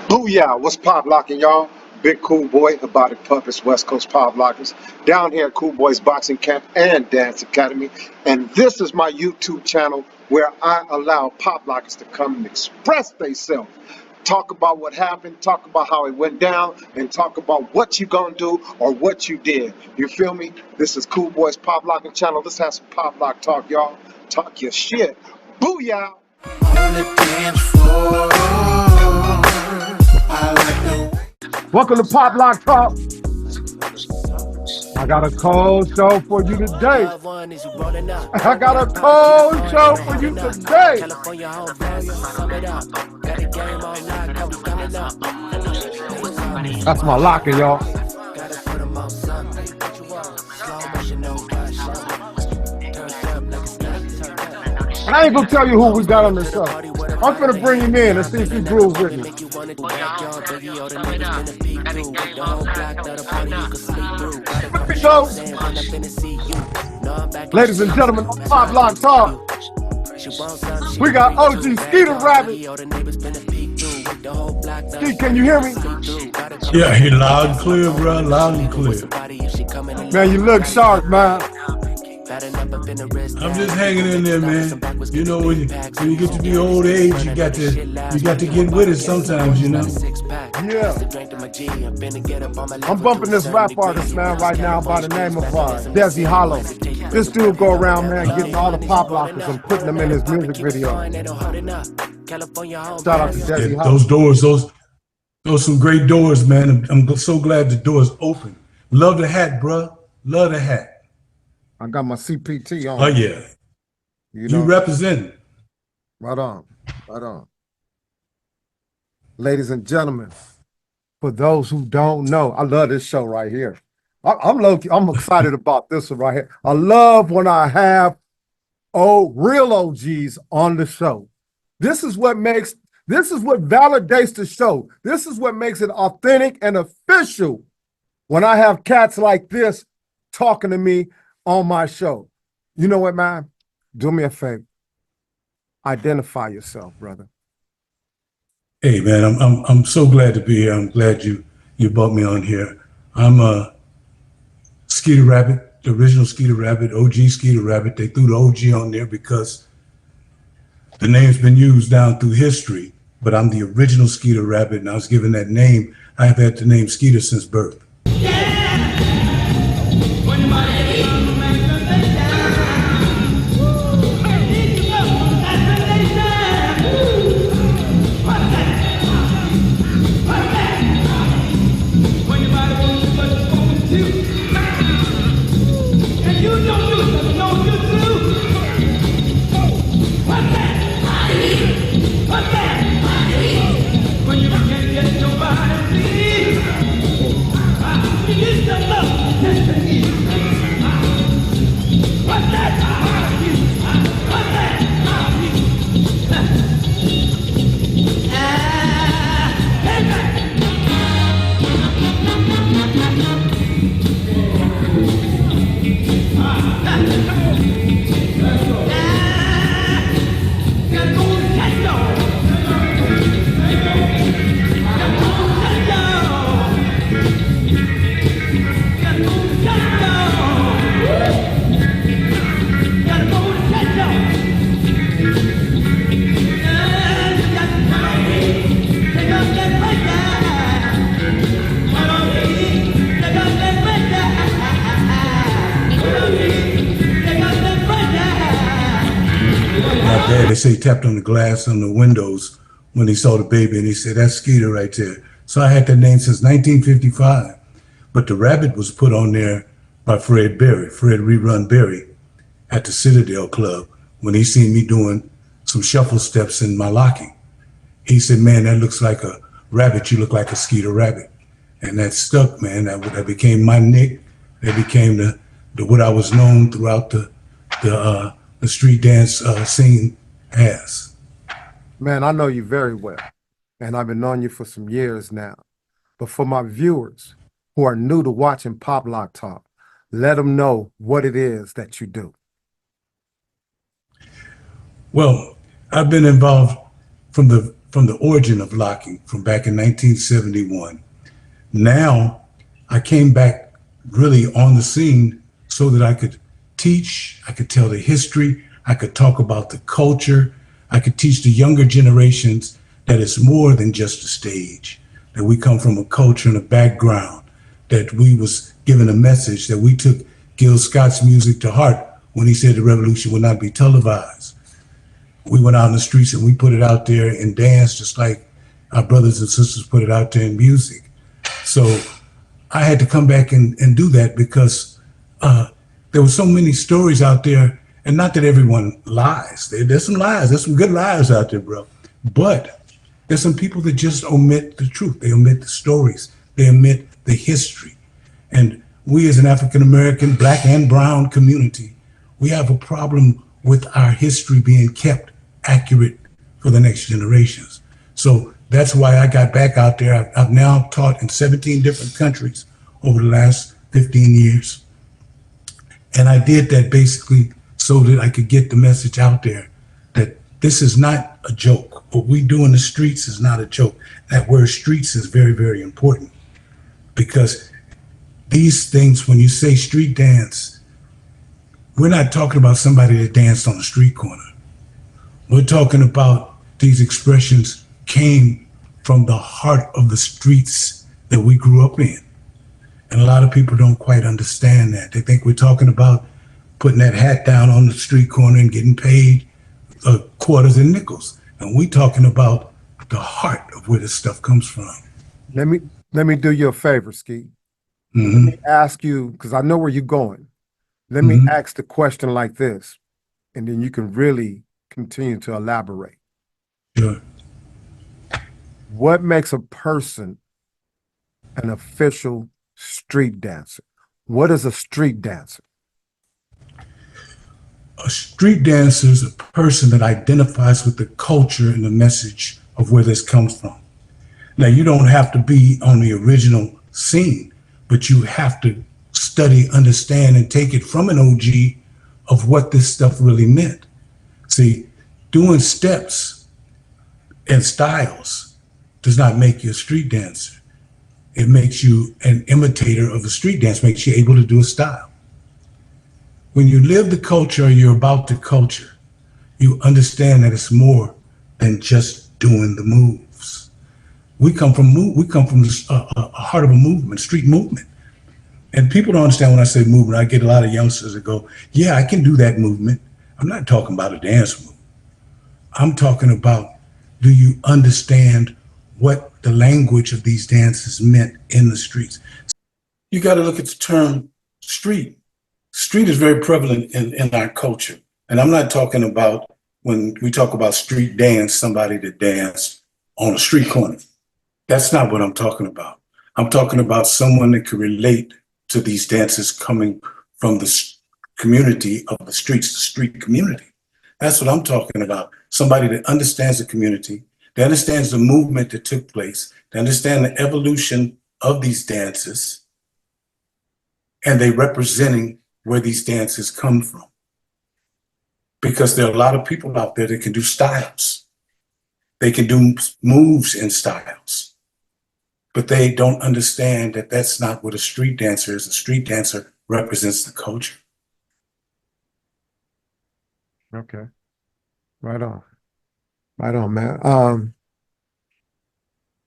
Booyah, what's pop locking, y'all? Big Cool Boy, Robotic Puppets, West Coast Pop Lockers, down here at Cool Boys Boxing Camp and Dance Academy. And this is my YouTube channel where I allow pop lockers to come and express themselves. Talk about what happened, talk about how it went down, and talk about what you gonna do or what you did. You feel me? This is Cool Boys Pop Locking channel. Let's have some pop lock talk, y'all. Talk your shit. Booyah! On the dance floor. Welcome to Pop Lock Talk. I got a cold show for you today. I got a cold show for you today. That's my locker, y'all. And I ain't gonna tell you who we got on the show. I'm gonna bring him in and see if he groove with me. So, ladies and gentlemen, on Pop Lock Talk, we got OG Skeeter Rabbit. Skeet, can you hear me? Yeah, he loud and clear, bro. Loud and clear. Man, you look sharp, man. I'm just hanging in there, man. You know, when you get to the old age, you got to get with it sometimes, you know. Yeah. I'm bumping this rap artist, man, right now by the name of Desi Hollow. This dude go around, man, getting all the pop lockers and putting them in his music video. Shout out to Desi Hollow. Those doors, those some great doors, man. I'm so glad the door's open. Love the hat, bro. Love the hat. I got my CPT on. Oh, yeah. You represent. Right on. Right on. Ladies and gentlemen, for those who don't know, I love this show right here. I'm excited about this one right here. I love when I have real OGs on the show. This is what validates the show. This is what makes it authentic and official when I have cats like this talking to me on my show. You know what, man? Do me a favor. Identify yourself, brother. Hey, man, I'm so glad to be here. I'm glad you brought me on here. I'm Skeeter Rabbit, the original Skeeter Rabbit, OG Skeeter Rabbit. They threw the OG on there because the name's been used down through history, but I'm the original Skeeter Rabbit, and I was given that name. I've had the name Skeeter since birth. They say he tapped on the glass on the windows when he saw the baby, and he said, "That's Skeeter right there." So I had that name since 1955. But the rabbit was put on there by Fred Rerun Berry, at the Citadel Club when he seen me doing some shuffle steps in my locking. He said, "Man, that looks like a rabbit. You look like a Skeeter Rabbit." And that stuck, man. That became my nick. That became the what I was known throughout the street dance scene as. Man, I know you very well, and I've been knowing you for some years now. But for my viewers who are new to watching Pop Lock Talk, let them know what it is that you do. Well, I've been involved from the origin of locking from back in 1971. Now I came back really on the scene so that I could teach, I could tell the history, I could talk about the culture, I could teach the younger generations that it's more than just a stage, that we come from a culture and a background, that we was given a message, that we took Gil Scott's music to heart when he said the revolution would not be televised. We went out in the streets and we put it out there in dance just like our brothers and sisters put it out there in music. So I had to come back and do that because there were so many stories out there, and not that everyone lies. There's some lies. There's some good liars out there, bro. But there's some people that just omit the truth. They omit the stories. They omit the history. And we as an African-American, black and brown community, we have a problem with our history being kept accurate for the next generations. So that's why I got back out there. I've now taught in 17 different countries over the last 15 years. And I did that basically so that I could get the message out there that this is not a joke. What we do in the streets is not a joke. That word streets is very, very important because these things, when you say street dance, we're not talking about somebody that danced on the street corner. We're talking about these expressions came from the heart of the streets that we grew up in. And a lot of people don't quite understand that. They think we're talking about putting that hat down on the street corner and getting paid quarters and nickels. And we're talking about the heart of where this stuff comes from. Let me do you a favor, Ski. Mm-hmm. Let me ask you, because I know where you're going. Let me ask the question like this, and then you can really continue to elaborate. Sure. What makes a person an official street dancer? What is a street dancer? A street dancer is a person that identifies with the culture and the message of where this comes from. Now, you don't have to be on the original scene, but you have to study, understand, and take it from an OG of what this stuff really meant. See, doing steps and styles does not make you a street dancer. It makes you an imitator of a street dance, makes you able to do a style. When you live the culture, you're about the culture. You understand that it's more than just doing the moves. We come from the heart of a movement, street movement. And people don't understand when I say movement. I get a lot of youngsters that go, yeah, I can do that movement. I'm not talking about a dance move. I'm talking about, do you understand what the language of these dances meant in the streets? You got to look at the term street. Street is very prevalent in our culture. And I'm not talking about, when we talk about street dance, somebody that danced on a street corner. That's not what I'm talking about. I'm talking about someone that can relate to these dances coming from the community of the streets, the street community. That's what I'm talking about. Somebody that understands the community, that understands the movement that took place, that understand the evolution of these dances, and they representing where these dances come from. Because there are a lot of people out there that can do styles. They can do moves in styles, but they don't understand that that's not what a street dancer is. A street dancer represents the culture. Okay. Right on. Right on, man.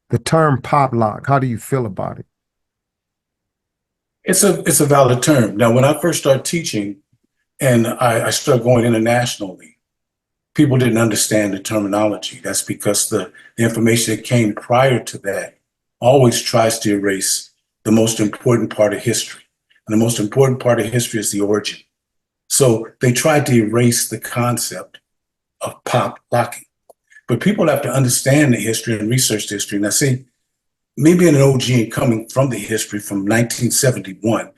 The term pop lock, how do you feel about it? It's a valid term. Now, when I first started teaching and I started going internationally, people didn't understand the terminology. That's because the information that came prior to that always tries to erase the most important part of history. And the most important part of history is the origin. So they tried to erase the concept of pop locking. But people have to understand the history and research the history. Now, see, me being an OG and coming from the history from 1971,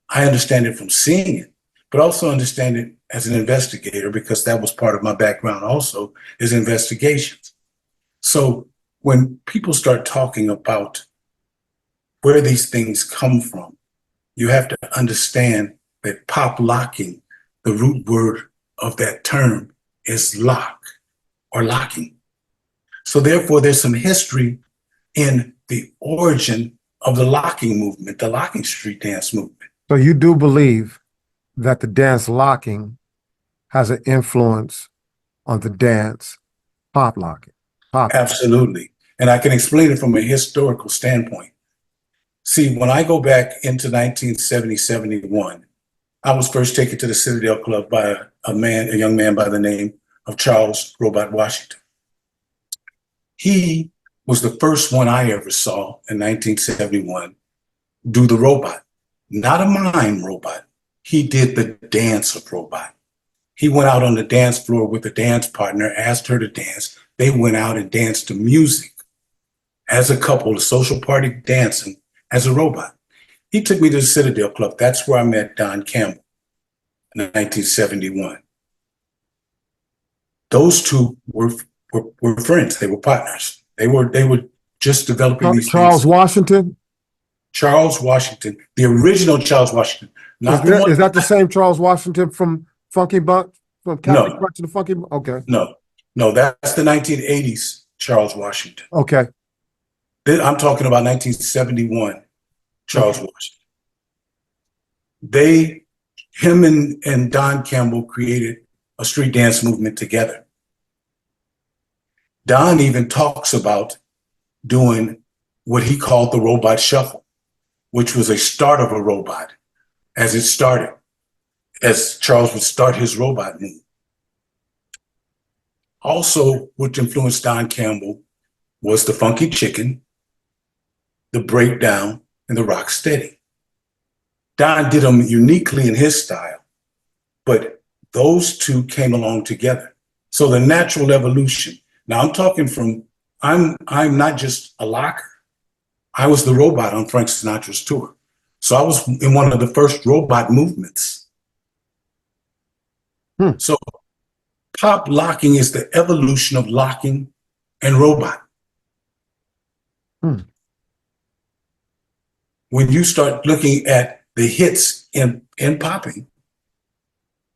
I understand it from seeing it, but also understand it as an investigator, because that was part of my background also, is investigations. So when people start talking about where these things come from, you have to understand that pop locking, the root word of that term is lock. or locking. So therefore, there's some history in the origin of the locking movement, the locking street dance movement. So you do believe that the dance locking has an influence on the dance pop locking? Pop. Absolutely. And I can explain it from a historical standpoint. See, when I go back into 1970, 71, I was first taken to the Citadel Club by a young man by the name of Charles Robot Washington. He was the first one I ever saw in 1971 do the robot, not a mime robot. He did the dance of robot. He went out on the dance floor with a dance partner, asked her to dance. They went out and danced to music as a couple, a social party dancing as a robot. He took me to the Citadel Club. That's where I met Don Campbell in 1971. Those two were friends. They were partners. They were just developing these Charles things. Washington? Charles Washington, the original Charles Washington. Not the one. Is that the same Charles Washington from Funky Bunch? From Captain Crunch to the Funky Bunch? Okay. No, that's the 1980s Charles Washington. Okay. I'm talking about 1971 Charles Washington. Him and Don Campbell created a street dance movement together. Don even talks about doing what he called the robot shuffle, which was a start of a robot as it started, as Charles would start his robot move. Also, what influenced Don Campbell was the funky chicken, the breakdown, and the rock steady. Don did them uniquely in his style, but those two came along together. So the natural evolution. Now I'm talking from, I'm not just a locker. I was the robot on Frank Sinatra's tour. So I was in one of the first robot movements. So pop locking is the evolution of locking and robot. When you start looking at the hits in popping,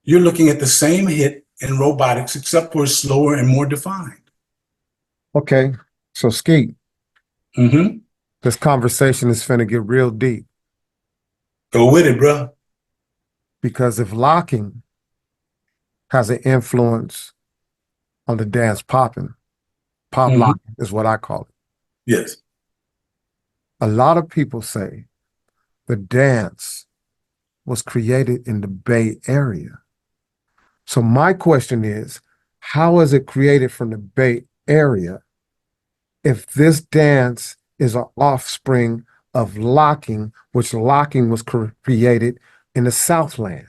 you're looking at the same hit in robotics, except for it's slower and more defined. Okay. So Skeet, this conversation is finna get real deep. Go with it, bro. Because if locking has an influence on the dance popping, pop locking is what I call it. Yes. A lot of people say the dance was created in the Bay Area. So my question is, how is it created from the Bay Area if this dance is an offspring of locking, which locking was created in the Southland?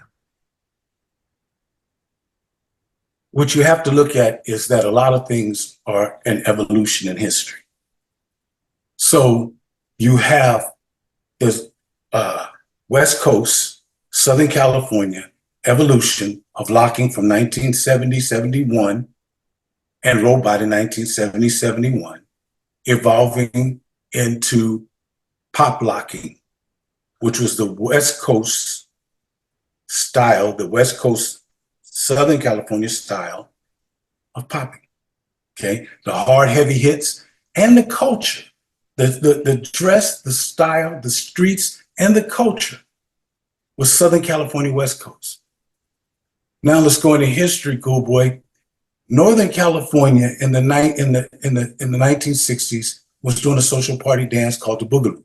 What you have to look at is that a lot of things are an evolution in history. So you have this West Coast, Southern California evolution of locking from 1970, 71 and robot in 1970, 71, evolving into pop locking, which was the West Coast style, the West Coast, Southern California style of popping. Okay, the hard, heavy hits and the culture, the dress, the style, the streets, and the culture was Southern California, West Coast. Now let's go into history, cool boy. Northern California in the 1960s was doing a social party dance called the Boogaloo.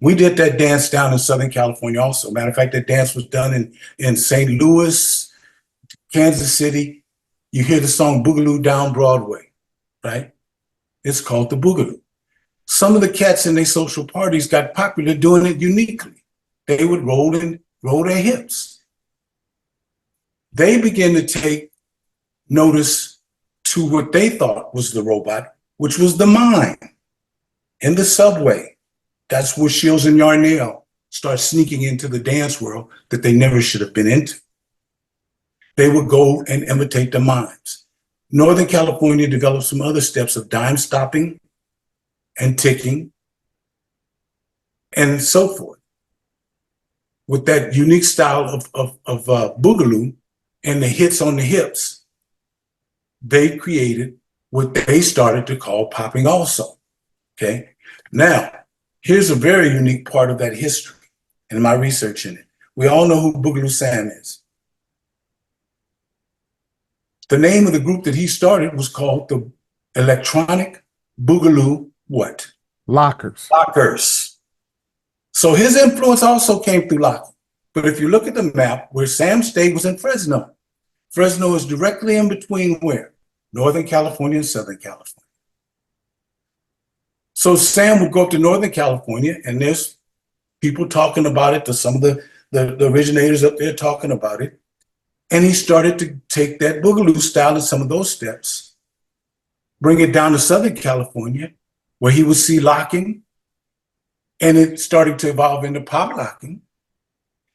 We did that dance down in Southern California also. Matter of fact, that dance was done in St. Louis, Kansas City. You hear the song Boogaloo down Broadway, right? It's called the Boogaloo. Some of the cats in their social parties got popular doing it uniquely. They would roll their hips. They began to take notice to what they thought was the robot, which was the mime in the subway. That's where Shields and Yarnell start sneaking into the dance world that they never should have been into. They would go and imitate the mimes. Northern California developed some other steps of dime stopping and ticking and so forth. With that unique style of Boogaloo and the hits on the hips, they created what they started to call popping also. Okay. Now, here's a very unique part of that history and my research in it. We all know who Boogaloo Sam is. The name of the group that he started was called the Electronic Boogaloo what? Lockers. Lockers. So his influence also came through locking. But if you look at the map, where Sam stayed was in Fresno. Fresno is directly in between where? Northern California and Southern California. So Sam would go up to Northern California, and there's people talking about it, to some of the originators up there talking about it. And he started to take that Boogaloo style and some of those steps, bring it down to Southern California, where he would see locking, and it started to evolve into pop locking.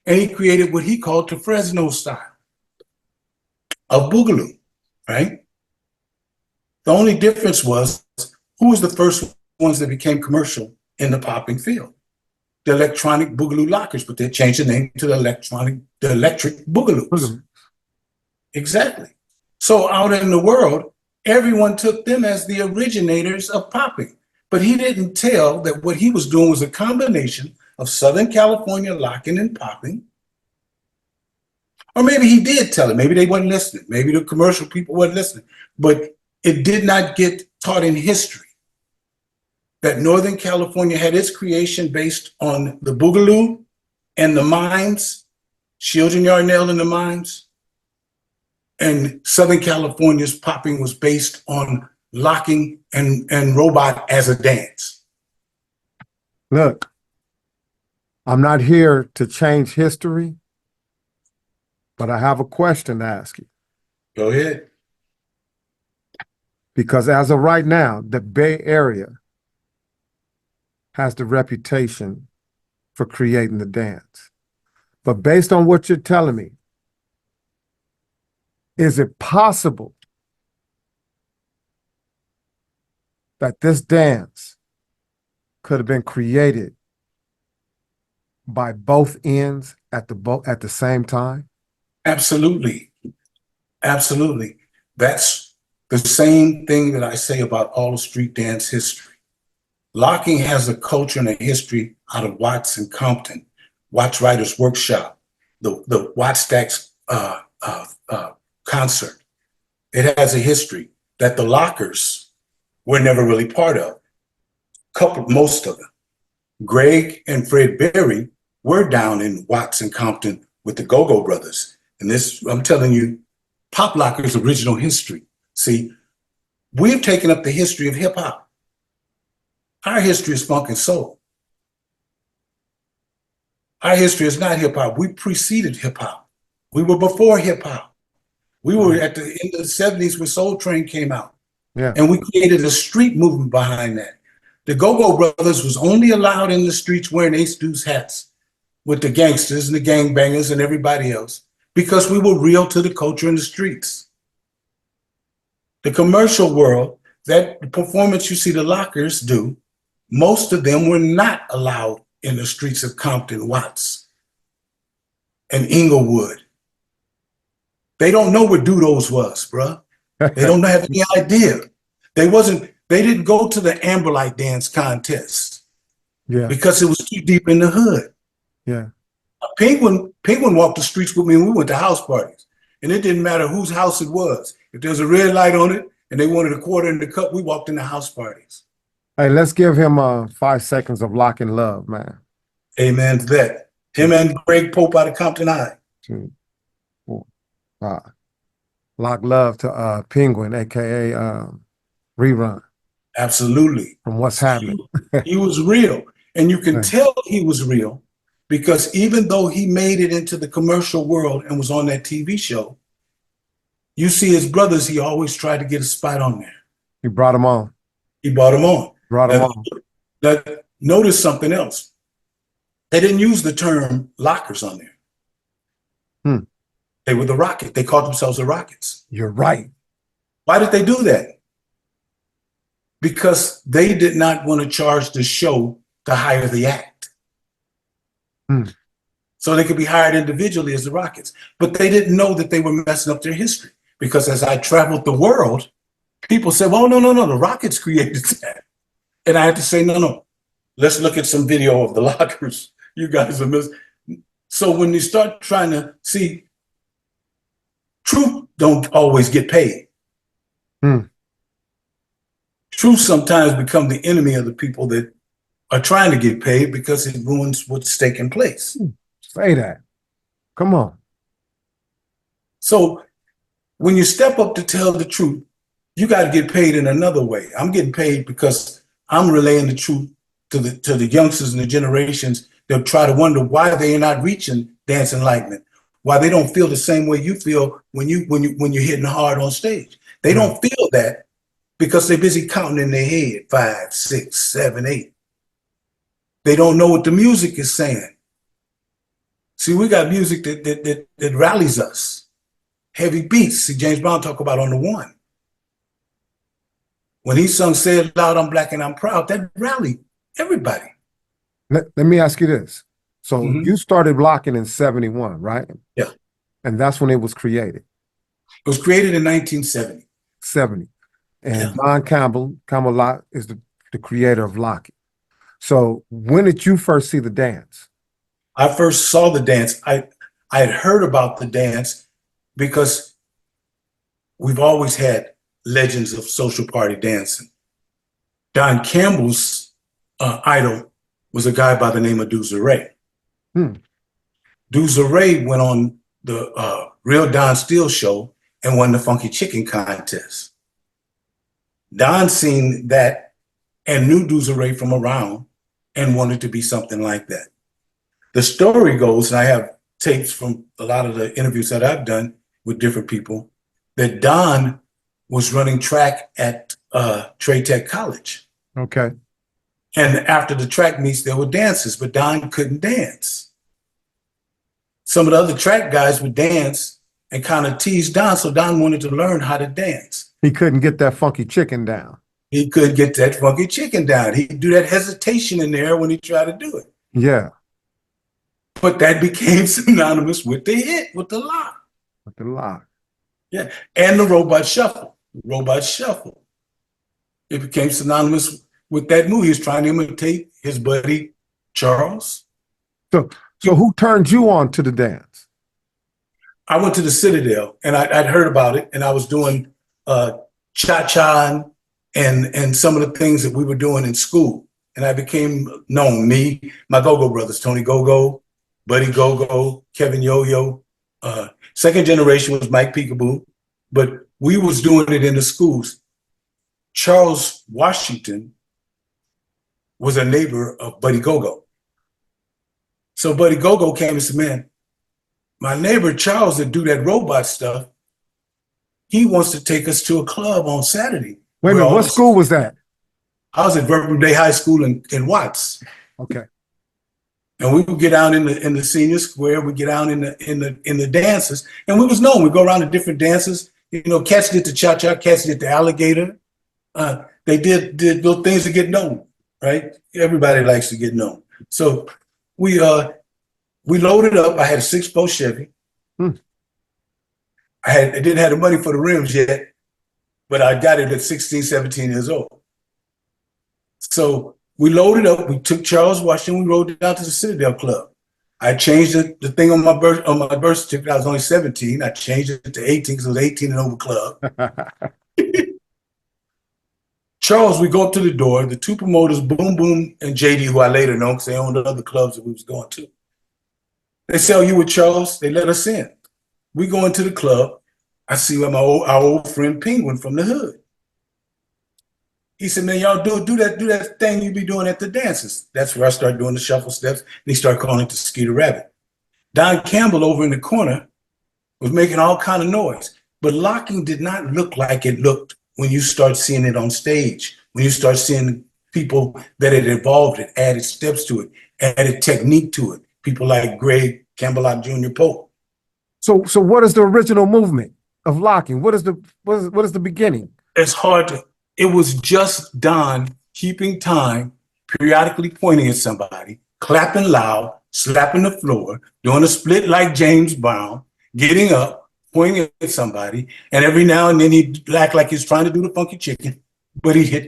And he created what he called the Fresno style of Boogaloo, right? The only difference was who was the first ones that became commercial in the popping field? The Electronic Boogaloo Lockers, but they changed the name to the Electric Boogaloos. Exactly. So out in the world, everyone took them as the originators of popping. But he didn't tell that what he was doing was a combination of Southern California locking and popping. Or maybe he did tell it. Maybe they weren't listening. Maybe the commercial people weren't listening. But it did not get taught in history that Northern California had its creation based on the Boogaloo and the mimes, Shields and Yarnell and the mimes. And Southern California's popping was based on locking and robot as a dance. Look, I'm not here to change history, but I have a question to ask you. Go ahead. Because as of right now, the Bay Area has the reputation for creating the dance. But based on what you're telling me, is it possible that this dance could have been created by both ends at the same time? Absolutely. Absolutely. That's the same thing that I say about all street dance history. Locking has a culture and a history out of Watts and Compton, Watts Writers Workshop, the Watts Stacks concert. It has a history that the Lockers were never really part of. Most of them. Greg and Fred Berry were down in Watts and Compton with the Go-Go Brothers. And this, I'm telling you, Pop Locker's original history. See, we've taken up the history of hip hop. Our history is funk and soul. Our history is not hip hop. We preceded hip hop. We were before hip hop. We were at the end of the 70s when Soul Train came out. Yeah. And we created a street movement behind that. The Go-Go Brothers was only allowed in the streets wearing Ace Deuce hats with the gangsters and the gangbangers and everybody else because we were real to the culture in the streets. The commercial world, that performance you see the Lockers do, most of them were not allowed in the streets of Compton, Watts, and Inglewood. They don't know where Dudos was, bruh. They don't have any idea. They didn't go to the Amberlight dance contest. Yeah. Because it was too deep in the hood. Yeah. Penguin walked the streets with me and we went to house parties. And it didn't matter whose house it was. If there was a red light on it and they wanted a quarter in the cup, we walked into house parties. Hey, let's give him 5 seconds of Lock and Love, man. Amen to that. Him and Greg Pope out of Compton High. 2, 4, 5. Lock Love to Penguin, aka Rerun. Absolutely. From What's Happening. He was real. And you can tell he was real because even though he made it into the commercial world and was on that TV show, you see his brothers, he always tried to get a spot on there. He brought him on. He brought him on. Brought him on. Now, notice something else. They didn't use the term Lockers on there. They were the Rocket. They called themselves the Rockets. You're right. Why did they do that? Because they did not want to charge the show to hire the act. So they could be hired individually as the Rockets. But they didn't know that they were messing up their history because as I traveled the world, people said, well, no, the Rockets created that. And I had to say, no, let's look at some video of the lockers. You guys are missing. So when you start trying to see, truth don't always get paid. Truth sometimes become the enemy of the people that are trying to get paid because it ruins what's taking place. Say that. Come on. So when you step up to tell the truth, you got to get paid in another way. I'm getting paid because I'm relaying the truth to the youngsters and the generations that try to wonder why they are not reaching dance enlightenment, why they don't feel the same way you feel when you're hitting hard on stage. They don't feel that because they're busy counting in their head 5, 6, 7, 8. They don't know what the music is saying. See, we got music that rallies us. Heavy beats. See, James Brown talk about On the One. When he sung Say It Loud, I'm Black and I'm Proud, that rallied everybody. Let me ask you this. So you started blocking in 71, right? Yeah. And that's when it was created. It was created in 1970. 70. And Don Campbell Locke is the creator of locking. So when did you first see the dance? I first saw the dance. I had heard about the dance because we've always had legends of social party dancing. Don Campbell's idol was a guy by the name of Doozer Ray. Doozer Ray went on the Real Don Steele show and won the Funky Chicken contest. Don seen that and knew Doozer Ray from around and wanted to be something like that. The story goes, and I have tapes from a lot of the interviews that I've done with different people, that Don was running track at Trade Tech College. Okay. And after the track meets, there were dances, but Don couldn't dance. Some of the other track guys would dance and kind of tease Don, so Don wanted to learn how to dance. He couldn't get that funky chicken down. He couldn't get that funky chicken down. He'd do that hesitation in there when he tried to do it. Yeah. But that became synonymous with the hit, with the lock. With the lock. Yeah. And the robot shuffle. Robot shuffle. It became synonymous with that move. He was trying to imitate his buddy Charles. So who turned you on to the dance? I went to the Citadel and I'd heard about it, and I was doing cha-cha and some of the things that we were doing in school. And I became known, me, my Go-Go brothers, Tony Go-Go, Buddy Go-Go, Kevin Yo-Yo. Second generation was Mike Peekaboo, but we was doing it in the schools. Charles Washington was a neighbor of Buddy Go-Go. So Buddy Go-Go came and said, man, my neighbor Charles that do that robot stuff, he wants to take us to a club on Saturday. Wait a minute, what school was that? I was at Vernon Day High School in Watts. Okay. And we would get out in the senior square, we get out in the dances, and we was known. We go around to different dances. You know, cats did the cha-cha, cats did the alligator. They did those things to get known, right? Everybody likes to get known. So we loaded up. I had a 6-4 Chevy. I didn't have the money for the rims yet, but I got it at 16, 17 years old. So we loaded up. We took Charles Washington. We rode down to the Citadel Club. I changed the thing on my birth certificate. I was only 17. I changed it to 18 because it was 18 and over club. Charles, we go up to the door. The two promoters, Boom Boom and JD, who I later know because they owned the other clubs that we was going to. They say, "Oh, you with Charles?" They let us in. We go into the club. I see our old friend Penguin from the hood. He said, "Man, y'all do that thing you be doing at the dances." That's where I started doing the shuffle steps. And he started calling it the Skeeter Rabbit. Don Campbell over in the corner was making all kind of noise. But locking did not look like it looked when you start seeing it on stage, when you start seeing people that had evolved it, added steps to it, added technique to it. People like Greg Campbell Jr. Pope. So what is the original movement of locking? What is the beginning? It's hard to. It was just Don keeping time, periodically pointing at somebody, clapping loud, slapping the floor, doing a split like James Brown, getting up, pointing at somebody, and every now and then he'd act like he's trying to do the funky chicken, but he'd hit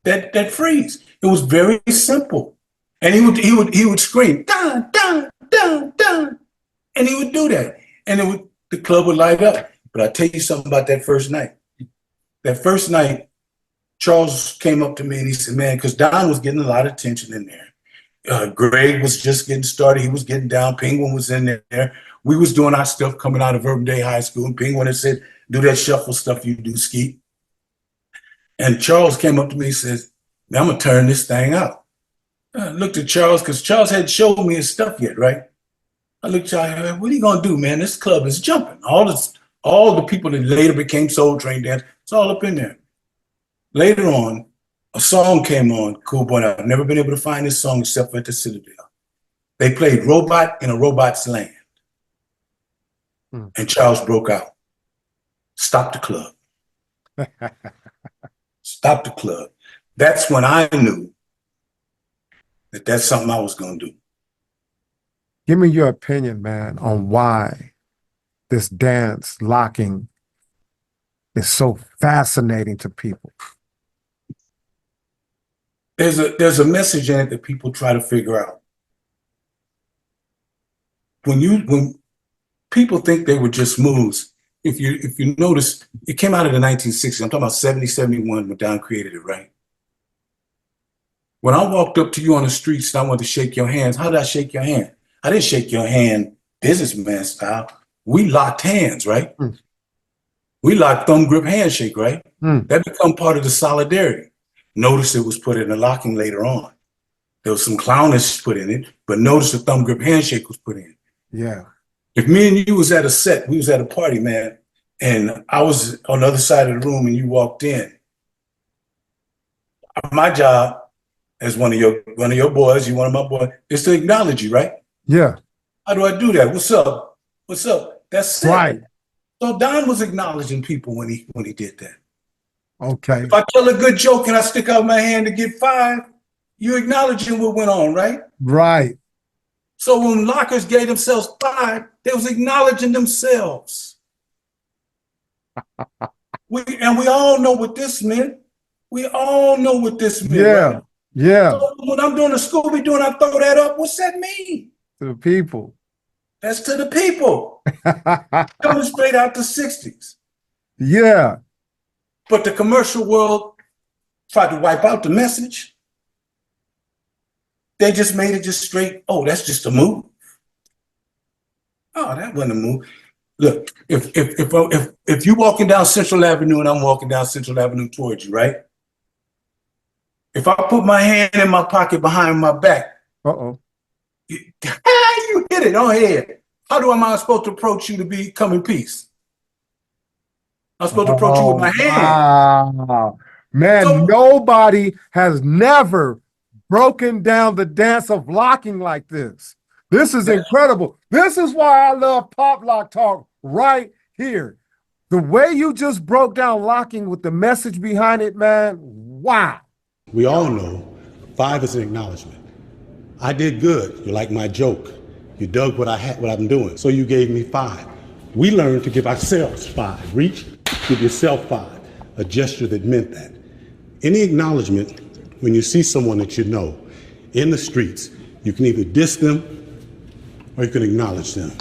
that freeze. It was very simple. And he would scream, dun, dun, dun, dun. And he would do that. And the club would light up. But I'll tell you something about that first night. That first night, Charles came up to me and he said, man, because Don was getting a lot of attention in there. Greg was just getting started. He was getting down. Penguin was in there. We was doing our stuff coming out of Urban Day High School. And Penguin had said, do that shuffle stuff you do, Skeet. And Charles came up to me and says, I'm going to turn this thing out. I looked at Charles because Charles hadn't showed me his stuff yet, right? I looked at Charles, what are you going to do, man? This club is jumping. All the people that later became Soul Train dancers, it's all up in there. Later on, a song came on, Cool Boy. I've never been able to find this song except for at the Citadel. They played Robot in a Robot's Land. And Charles broke out. Stop the club. Stop the club. That's when I knew that that's something I was going to do. Give me your opinion, man, on why this dance locking is so fascinating to people. There's a message in it that people try to figure out. When people think they were just moves, if you notice, it came out of the 1960s. I'm talking about 70, 71 when Don created it, right? When I walked up to you on the streets and I wanted to shake your hands, how did I shake your hand? I didn't shake your hand businessman style. We locked hands, right? We locked thumb grip handshake, right? That become part of the solidarity. Notice it was put in the locking later on. There was some clownish put in it, but notice the thumb grip handshake was put in. Yeah. If me and you was at a set, we was at a party, man, and I was on the other side of the room and you walked in, my job as one of your boys, you one of my boys, is to acknowledge you, right? Yeah. How do I do that? What's up? What's up? That's right. It. So Don was acknowledging people when he did that. Okay. If I tell a good joke and I stick out my hand to get 5, you acknowledging what went on, right? Right. So when lockers gave themselves 5, they was acknowledging themselves. we all know what this meant. We all know what this meant. Yeah. Right? Yeah. So when I'm doing a Scooby-Doo and I throw that up, what's that mean? To the people. That's to the people. Coming straight out the 60s. Yeah. But the commercial world tried to wipe out the message. They just made it just straight, oh, that's just a move. Oh, that wasn't a move. Look, if you're walking down Central Avenue and I'm walking down Central Avenue towards you, right? If I put my hand in my pocket behind my back, you hit it on head. How am I supposed to approach you to come in peace? I'm supposed to approach you with my hand. Wow. Man, so, nobody has never broken down the dance of locking like this. This is incredible. This is why I love Pop Lock Talk right here. The way you just broke down locking with the message behind it, man, wow. We all know 5 is an acknowledgement. I did good. You like my joke. You dug what I'm doing. So you gave me 5. We learned to give ourselves 5. Reach, give yourself 5. A gesture that meant that. Any acknowledgement, when you see someone that you know in the streets, you can either diss them or you can acknowledge them.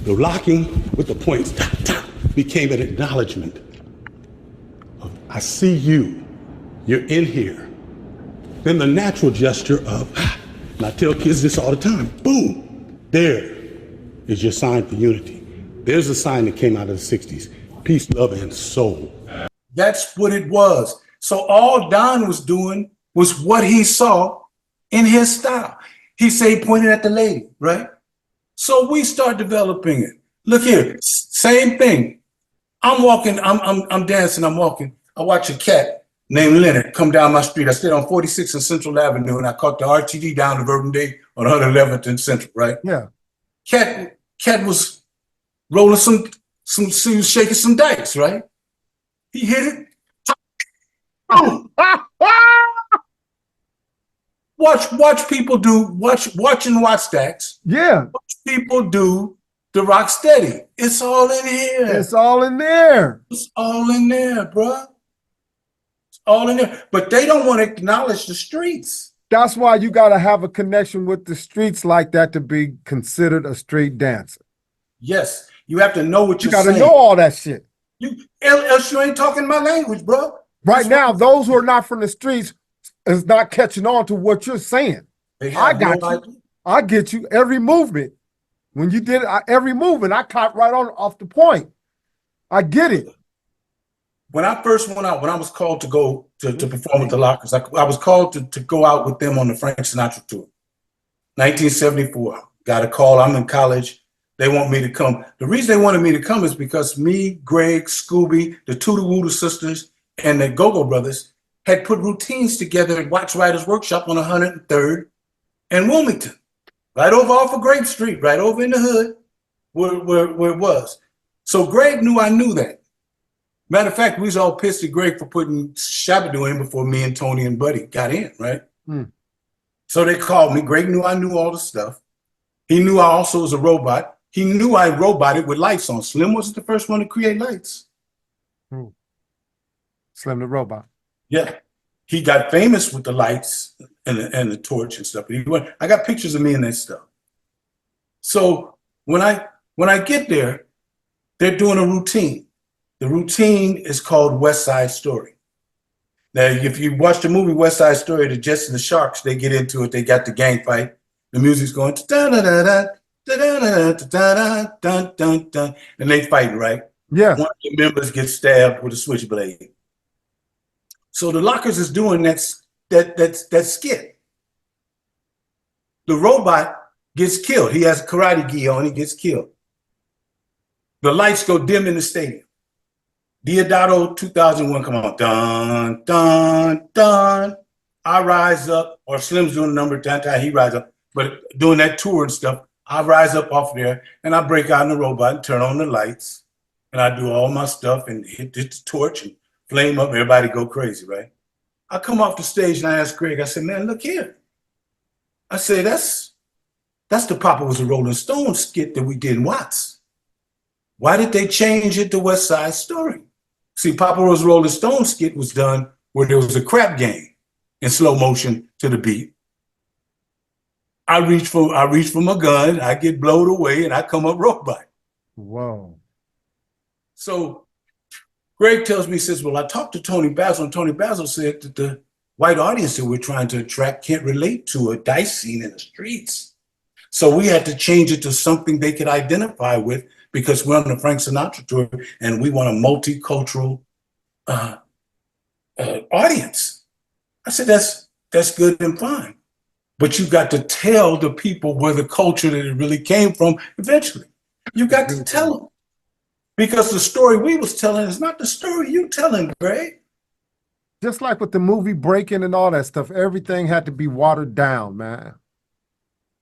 The locking with the points became an acknowledgement of, I see you, you're in here. Then the natural gesture of, and I tell kids this all the time, boom, there is your sign for unity. There's a sign that came out of the 60s, peace, love, and soul. That's what it was. So all Don was doing was what he saw in his style. He said he pointed at the lady, right? So we start developing it. Look here, same thing. I'm walking, I'm dancing, I'm walking. I watch a cat named Leonard come down my street. I stayed on 46th and Central Avenue and I caught the RTD down to Urban Day on 111th and Central, right? Yeah. Cat was rolling he was shaking some dice, right? He hit it. Boom. Watch people do, watch and watch stacks. Yeah. Watch people do the rock steady. It's all in here. It's all in there. It's all in there, bro. It's all in there. But they don't want to acknowledge the streets. That's why you got to have a connection with the streets like that to be considered a street dancer. Yes, you have to know what You you're got to saying. know all that shit. Else you ain't talking my language, bro. Right now, those who are not from the streets is not catching on to what you're saying. I got you. I get you. Every movement. When you did every movement, I caught right on off the point. I get it. When I first went out, when I was called to go to perform with the Lockers, I was called to go out with them on the Frank Sinatra tour. 1974. Got a call. I'm in college. They want me to come. The reason they wanted me to come is because me, Greg, Scooby, the Tuda Wooda sisters, and the Go-Go Brothers had put routines together at Wax Writers Workshop on 103rd and Wilmington, right over off of Grape Street, right over in the hood where it was. So Greg knew I knew that. Matter of fact, we was all pissed at Greg for putting Shabba-Doo in before me and Tony and Buddy got in, right? So they called me. Greg knew I knew all the stuff. He knew I also was a robot. He knew I roboted with lights on. Slim wasn't the first one to create lights. Slim the robot. Yeah. He got famous with the lights and the torch and stuff. I got pictures of me and that stuff. So when I get there, they're doing a routine. The routine is called West Side Story. Now, if you watch the movie West Side Story, the Jets and the Sharks, they get into it. They got the gang fight. The music's going da da da da da da da da da da, and they fighting, right? Yeah. One of the members gets stabbed with a switchblade. So the Lockers is doing that skit. The robot gets killed. He has a karate gi on. He gets killed. The lights go dim in the stadium. Diodato 2001, come on. Dun, dun, dun. I rise up, or Slim's doing a number, he rises up. But doing that tour and stuff, I rise up off there and I break out in the robot and turn on the lights. And I do all my stuff and hit the torch and flame up. Everybody go crazy, right? I come off the stage and I ask Greg, I said, man, look here. I said, that's the Papa Was a Rolling Stone skit that we did in Watts. Why did they change it to West Side Story? See, Papa Was a Rolling Stone skit was done where there was a crap game in slow motion to the beat. I reach for my gun, I get blowed away, and I come up robot. Whoa. So Greg tells me, he says, well, I talked to Tony Basil, and Tony Basil said that the white audience that we're trying to attract can't relate to a dice scene in the streets. So we had to change it to something they could identify with because we're on the Frank Sinatra tour and we want a multicultural audience. I said, that's good and fine. But you got to tell the people where the culture that it really came from eventually. You got to tell them. Because the story we was telling is not the story you telling, Greg. Just like with the movie Breaking and all that stuff, everything had to be watered down, man.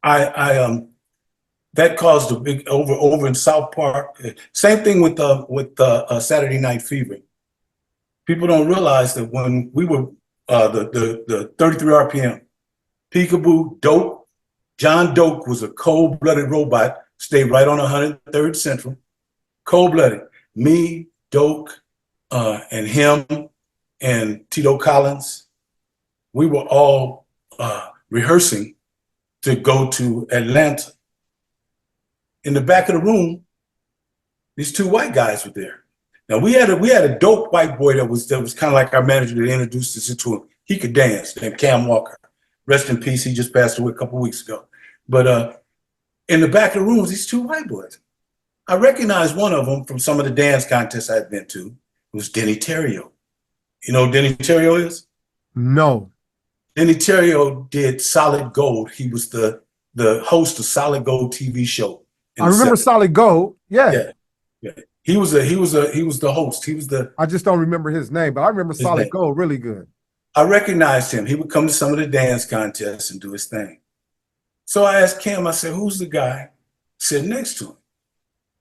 That caused a big over in South Park. Same thing with Saturday Night Fever. People don't realize that when we were the 33 RPM, Peekaboo, Dope, John Doak was a cold-blooded robot, stayed right on 103rd Central. Cold-blooded. Me, Doak, and him, and Tito Collins, we were all rehearsing to go to Atlanta. In the back of the room, these two white guys were there. Now we had a dope white boy that was kind of like our manager that introduced us to him. He could dance, named Cam Walker. Rest in peace. He just passed away a couple of weeks ago. But in the back of the room was these two white boys. I recognized one of them from some of the dance contests I'd been to. It was Denny Terrio. You know who Denny Terrio is? No. Denny Terrio did Solid Gold. He was the host of Solid Gold TV show. I remember Solid Gold. Yeah. He was the host. I just don't remember his name, but I remember Solid Gold really good. I recognized him. He would come to some of the dance contests and do his thing. So I asked Cam, I said, who's the guy sitting next to him?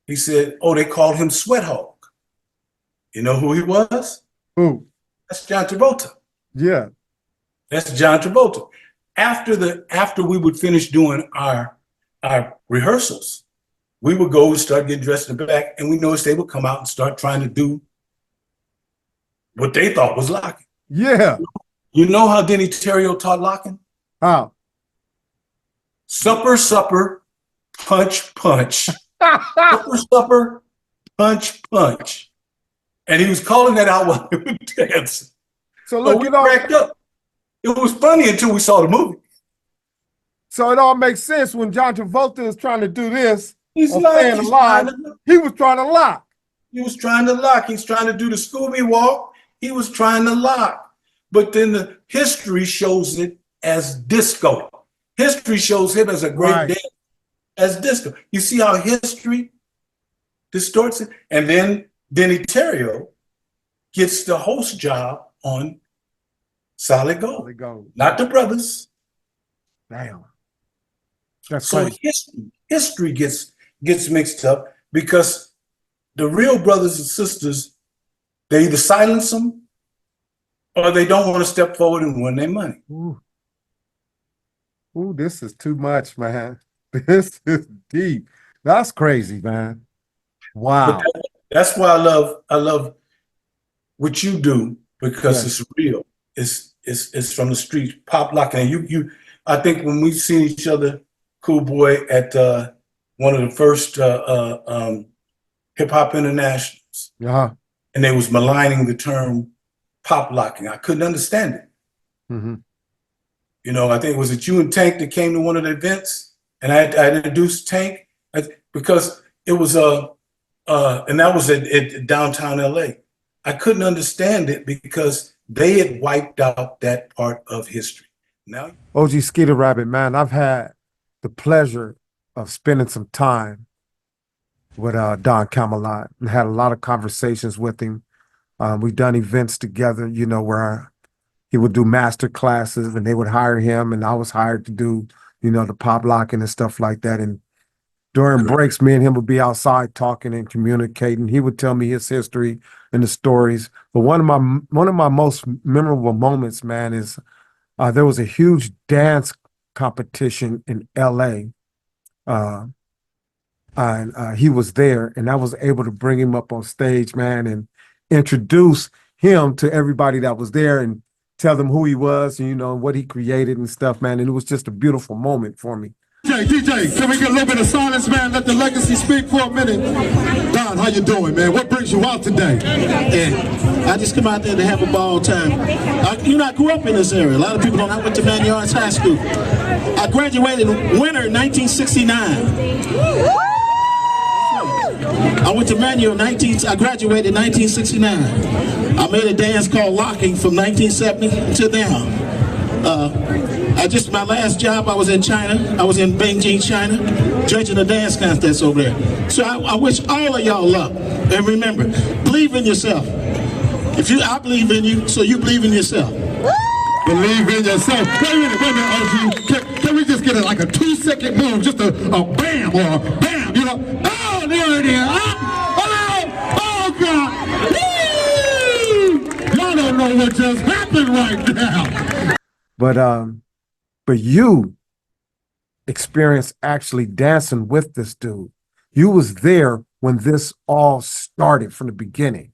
He said, oh, they called him Sweat Hog. You know who he was? Who? That's John Travolta. Yeah. That's John Travolta. After we would finish doing our rehearsals, we would go and start getting dressed in the back, and we noticed they would come out and start trying to do what they thought was locking. Yeah. You know how Denny Terrio taught locking? How? Supper, supper, punch, punch. Supper, supper, punch, punch. And he was calling that out while we were dancing. So look, we cracked up. It was funny until we saw the movie. So it all makes sense when John Travolta is trying to do this. He's he was trying to lock. He was trying to lock. He's trying to do the Scooby walk. He was trying to lock. But then the history shows it as disco. History shows him as a great dancer, as disco. You see how history distorts it? And then Denny Terrio gets the host job on Solid Gold. Solid Gold. Not the brothers. Damn. That's so crazy. history gets mixed up because the real brothers and sisters, they either silence them or they don't want to step forward and win their money. Ooh, this is too much, man. This is deep. That's crazy, man. Wow. That's why I love what you do, because it's real. It's from the streets, pop locking. And you I think when we seen each other, Cool Boy, at one of the first hip hop internationals, and they was maligning the term pop locking. I couldn't understand it. Mm-hmm. You know, I think, was it you and Tank that came to one of the events, and I introduced Tank because it was and that was at downtown LA. I couldn't understand it because they had wiped out that part of history. Now, OG Skeeter Rabbit, man, I've had the pleasure of spending some time with Don Camelot and had a lot of conversations with him. We've done events together, you know, where he would do master classes and they would hire him, and I was hired to do, you know, the pop locking and stuff like that. And during breaks, me and him would be outside talking and communicating. He would tell me his history and the stories. But one of my most memorable moments, man, is there was a huge dance competition in LA. And he was there, and I was able to bring him up on stage, man, and introduce him to everybody that was there and tell them who he was, and, you know, what he created and stuff, man. And it was just a beautiful moment for me. DJ, can we get a little bit of silence, man? Let the legacy speak for a minute. Don, how you doing, man? What brings you out today? Yeah, I just come out there to have a ball time. I grew up in this area. A lot of people don't know. I went to Manyards High School. I graduated winter 1969. I went to Manyards I graduated in 1969. I made a dance called locking from 1970 to now. My last job, I was in China. I was in Beijing, China, judging a dance contest over there. So I wish all of y'all luck. And remember, believe in yourself. I believe in you, so you believe in yourself. Believe in yourself. Wait a minute, OG. Can we just get like a 2-second move? Just a bam or a bam, you know? Oh, there it is. Oh, God. Y'all don't know what just happened right now. But you experienced actually dancing with this dude. You was there when this all started from the beginning.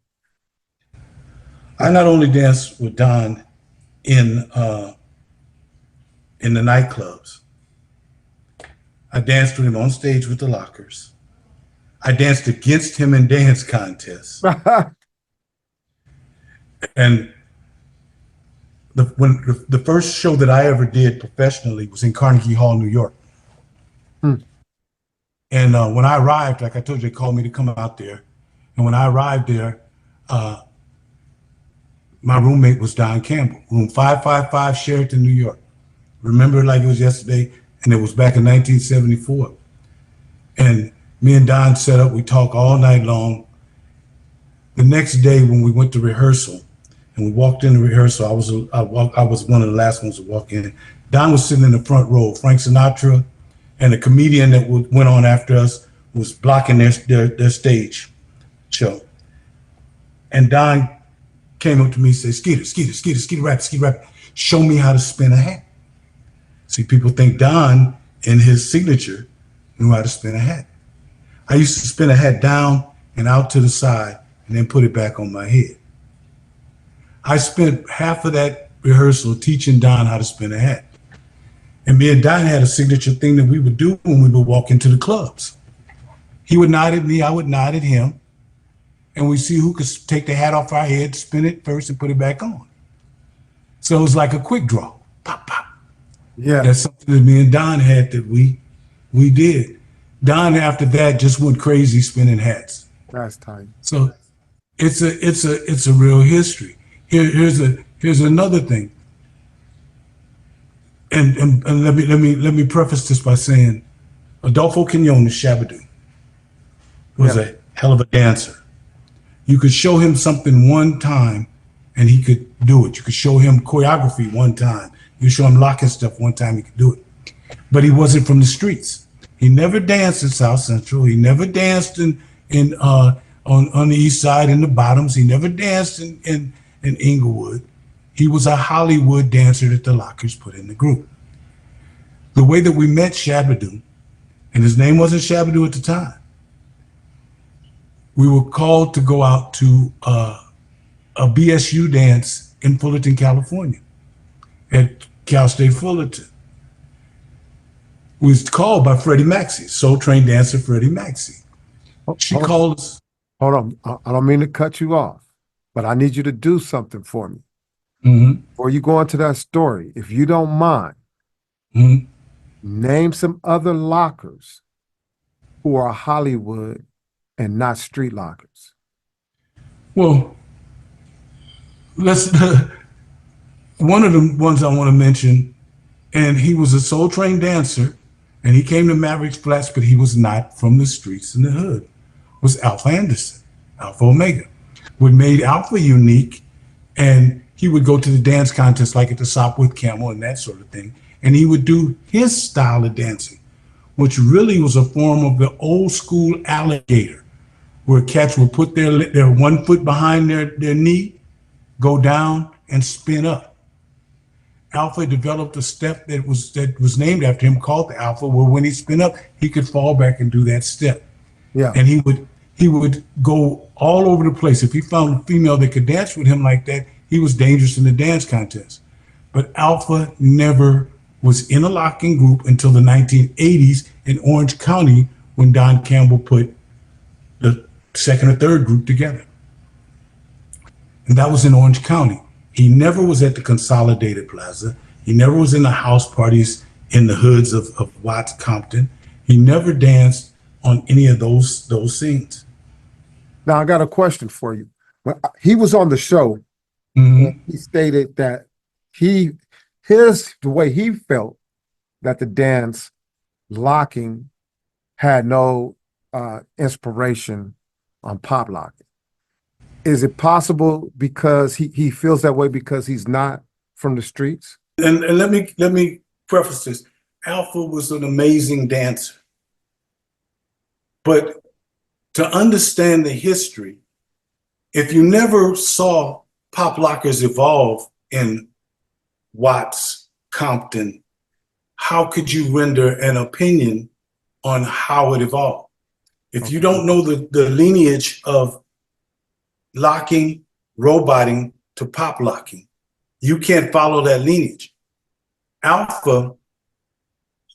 I not only danced with Don in the nightclubs. I danced with him on stage with the Lockers. I danced against him in dance contests. And the first show that I ever did professionally was in Carnegie Hall, New York. And when I arrived, like I told you, they called me to come out there. And when I arrived there, my roommate was Don Campbell, room 555, Sheraton, New York. Remember it like it was yesterday, and it was back in 1974. And me and Don set up, we talked all night long. The next day when we went to rehearsal, and we walked in the rehearsal, I was one of the last ones to walk in. Don was sitting in the front row. Frank Sinatra and a comedian that went on after us was blocking their stage show. And Don came up to me and said, Skeeter Rabbit, show me how to spin a hat. See, people think Don, in his signature, knew how to spin a hat. I used to spin a hat down and out to the side and then put it back on my head. I spent half of that rehearsal teaching Don how to spin a hat. And me and Don had a signature thing that we would do when we would walk into the clubs. He would nod at me, I would nod at him, and we see who could take the hat off our head, spin it first, and put it back on. So it was like a quick draw. Pop, pop. Yeah. That's something that me and Don had that we did. Don after that just went crazy spinning hats. That's tight. So it's a real history. Here's another thing. And let me preface this by saying Adolfo Quinones Shabba-Doo was a hell of a dancer. You could show him something one time and he could do it. You could show him choreography one time. You show him locking stuff one time, he could do it. But he wasn't from the streets. He never danced in South Central. He never danced on the East Side in the Bottoms. He never danced in Inglewood. He was a Hollywood dancer that the Lockers put in the group. The way that we met Shabba-Doo, and his name wasn't Shabba-Doo at the time, we were called to go out to a BSU dance in Fullerton, California, at Cal State Fullerton. We was called by Freddie Maxey, Soul Train dancer Freddie Maxey. She called us. Hold on. I don't mean to cut you off, but I need you to do something for me. Mm-hmm. Before you go into that story, if you don't mind, Mm-hmm. name some other lockers who are Hollywood and not street lockers. Well, let's one of the ones I want to mention, and he was a Soul Train dancer, and he came to Mavericks Flats, but he was not from the streets in the hood, was Alpha Anderson, Alpha Omega. What made Alpha unique, and he would go to the dance contest like at the Sopwith Camel and that sort of thing, and he would do his style of dancing, which really was a form of the old school alligator, where cats would put their 1 foot behind their knee, go down and spin up. Alpha developed a step that was named after him called the Alpha, where when he spin up, he could fall back and do that step. Yeah. And he would go all over the place. If he found a female that could dance with him like that, he was dangerous in the dance contest. But Alpha never was in a locking group until the 1980s in Orange County, when Don Campbell put the second or third group together. And that was in Orange County. He never was at the Consolidated Plaza. He never was in the house parties in the hoods of Watts, Compton. He never danced on any of those scenes. Now I got a question for you. When he was on the show, Mm-hmm. he stated that the way he felt that the dance locking had no inspiration on pop locking. Is it possible because he feels that way because he's not from the streets? And let me preface this. Alpha was an amazing dancer. But to understand the history, if you never saw pop lockers evolve in Watts, Compton, how could you render an opinion on how it evolved? If you don't know the lineage of locking, roboting to pop locking, you can't follow that lineage. Alpha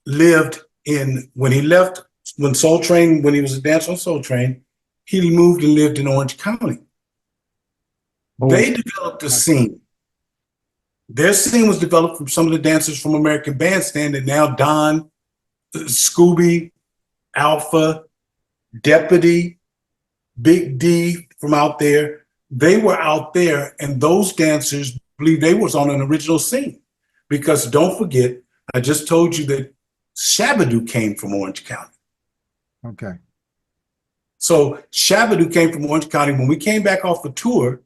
lived when Soul Train, when he was a dancer on Soul Train, he moved and lived in Orange County. Oh. They developed a scene. Their scene was developed from some of the dancers from American Bandstand, and now Don, Scooby, Alpha, Deputy, Big D from out there. They were out there, and those dancers believe they was on an original scene. Because don't forget, I just told you that Shabba-Doo came from Orange County. Okay. So Shabba-Doo came from Orange County. When we came back off the tour,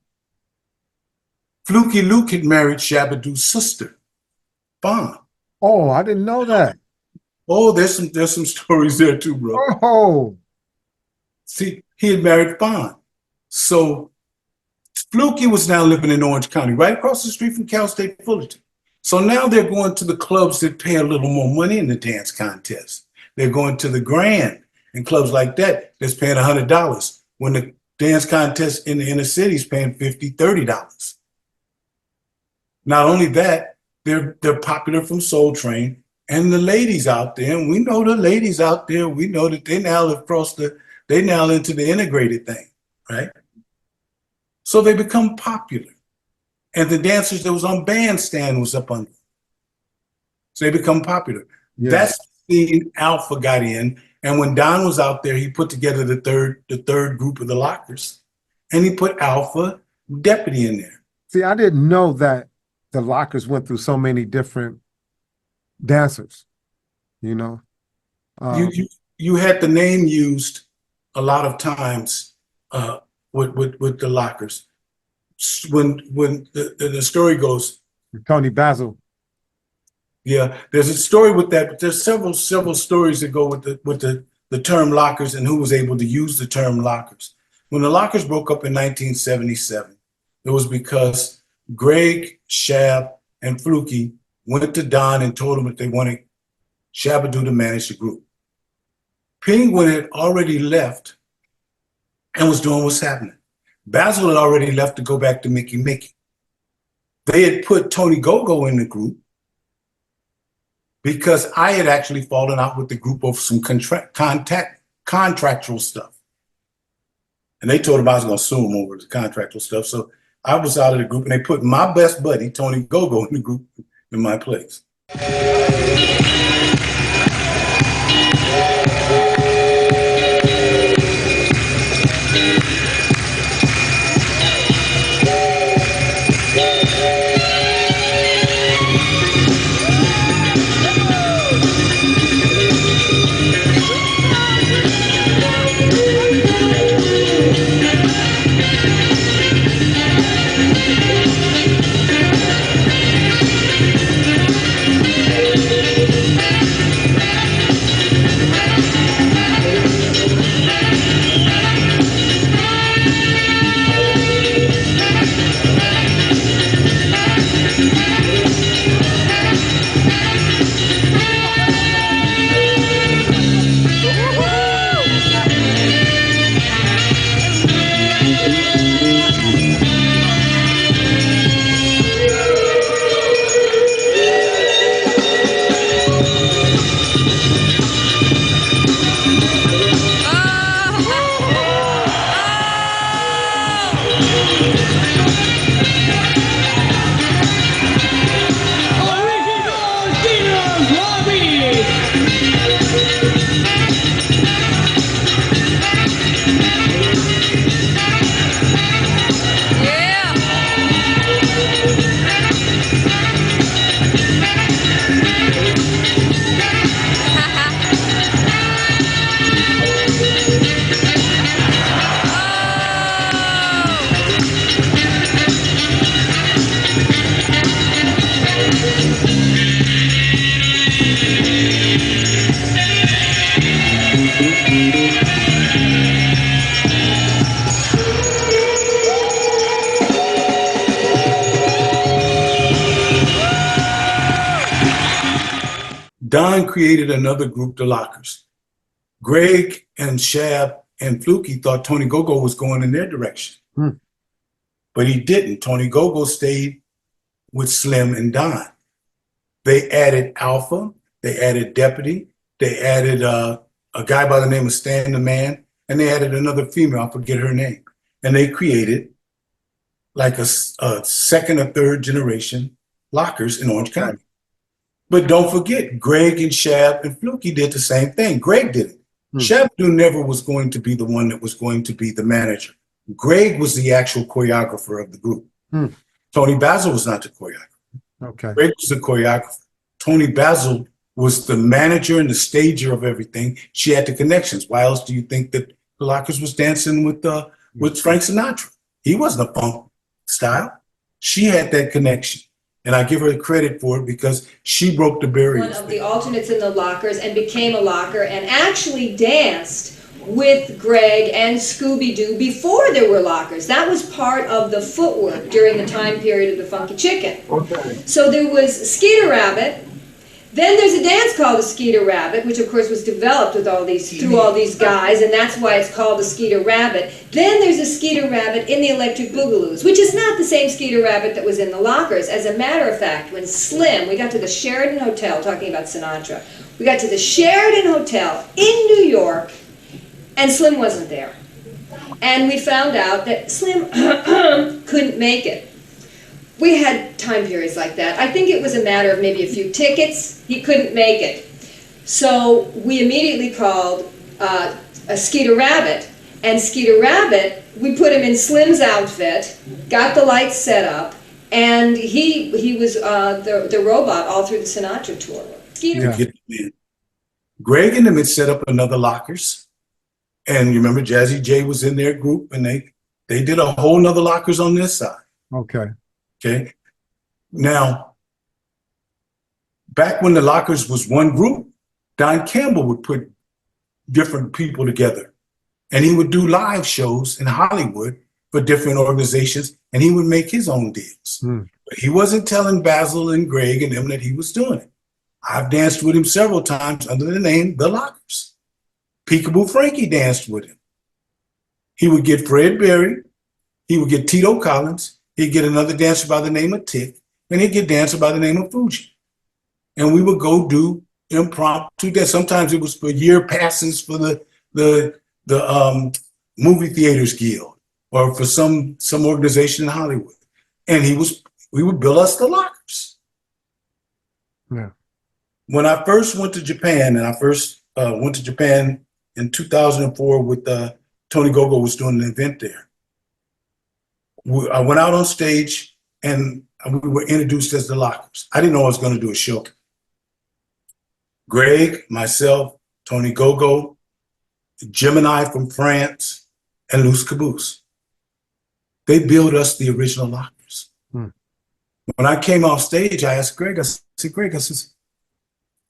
Fluky Luke had married Shabba-Doo's sister, Fawn. Oh, I didn't know that. Oh, there's some stories there too, bro. Oh. See, he had married Fawn. So Fluky was now living in Orange County, right across the street from Cal State Fullerton. So now they're going to the clubs that pay a little more money in the dance contest. They're going to the Grand. and clubs like that that's paying $100 when the dance contest in the inner city is paying $50, $30. Not only that, they're popular from Soul Train, and the ladies out there, and we know the ladies out there, we know that they now into the integrated thing, right? So they become popular. And the dancers that was on Bandstand was up under. So they become popular. Yeah. That's the Alpha got in. And when Don was out there, he put together the third group of the Lockers. And he put Alpha Deputy in there. See, I didn't know that the Lockers went through so many different dancers, you know. You had the name used a lot of times with the Lockers. When the story goes, Tony Basil. Yeah, there's a story with that, but there's several stories that go with the term Lockers and who was able to use the term Lockers. When the Lockers broke up in 1977, it was because Greg, Shab, and Fluky went to Don and told him that they wanted Shabba-Doo to manage the group. Penguin had already left and was doing what's happening. Basil had already left to go back to Mickey Mickey. They had put Tony Go-Go in the group because I had actually fallen out with the group over some contractual stuff. And they told him I was going to sue him over the contractual stuff. So I was out of the group, and they put my best buddy, Tony Go-Go, in the group in my place. Don created another group, the Lockers. Greg and Shab and Fluky thought Tony Go-Go was going in their direction. But he didn't. Tony Go-Go stayed with Slim and Don. They added Alpha, they added Deputy, they added a guy by the name of Stan the Man, and they added another female, I forget her name. And they created like a second or third generation Lockers in Orange County. But don't forget, Greg and Shab and Fluky did the same thing. Greg did it. Shabba-Doo never was going to be the one that was going to be the manager. Greg was the actual choreographer of the group. Tony Basil was not the choreographer. Okay. Greg was the choreographer. Tony Basil was the manager and the stager of everything. She had the connections. Why else do you think that the Lockers was dancing with Frank Sinatra? He wasn't a funk style. She had that connection. And I give her credit for it because she broke the barriers. One of the alternates in the Lockers and became a Locker and actually danced with Greg and Scooby-Doo before there were Lockers. That was part of the footwork during the time period of the Funky Chicken. Okay. So there was Skeeter Rabbit, Then there's a dance called the Skeeter Rabbit, which of course was developed with through all these guys, and that's why it's called the Skeeter Rabbit. Then there's a Skeeter Rabbit in the Electric Boogaloos, which is not the same Skeeter Rabbit that was in the lockers. As a matter of fact, when Slim, we got to the Sheraton Hotel, talking about Sinatra, we got to the Sheraton Hotel in New York, and Slim wasn't there. And we found out that Slim couldn't make it. We had time periods like that. I think it was a matter of maybe a few tickets. He couldn't make it. So we immediately called a Skeeter Rabbit. And Skeeter Rabbit, we put him in Slim's outfit, got the lights set up, and he was the robot all through the Sinatra tour. Skeeter. Yeah. Greg and them had set up another lockers. And you remember Jazzy J was in their group, and they did a whole nother lockers on this side. Okay. Okay. Now, back when the lockers was one group, Don Campbell would put different people together, and he would do live shows in Hollywood for different organizations, and he would make his own deals. But he wasn't telling Basil and Greg and them that he was doing it. I've danced with him several times under the name The Lockers. Peekaboo Frankie danced with him. He would get Fred Berry, he would get Tito Collins, he'd get another dancer by the name of Tick, and he'd get a dancer by the name of Fuji. And we would go do impromptu dance. Sometimes it was for year passes for the movie theaters guild or for some organization in Hollywood. And we would bill us the lockers. Yeah. When I first went to Japan, and I first went to Japan in 2004 with Tony Gogo was doing an event there. I went out on stage and we were introduced as the Lockers. I didn't know I was going to do a show. Greg, myself, Tony Gogo, Gemini from France, and Loose Caboose. They billed us the original Lockers. When I came off stage, I asked Greg, I said, Greg,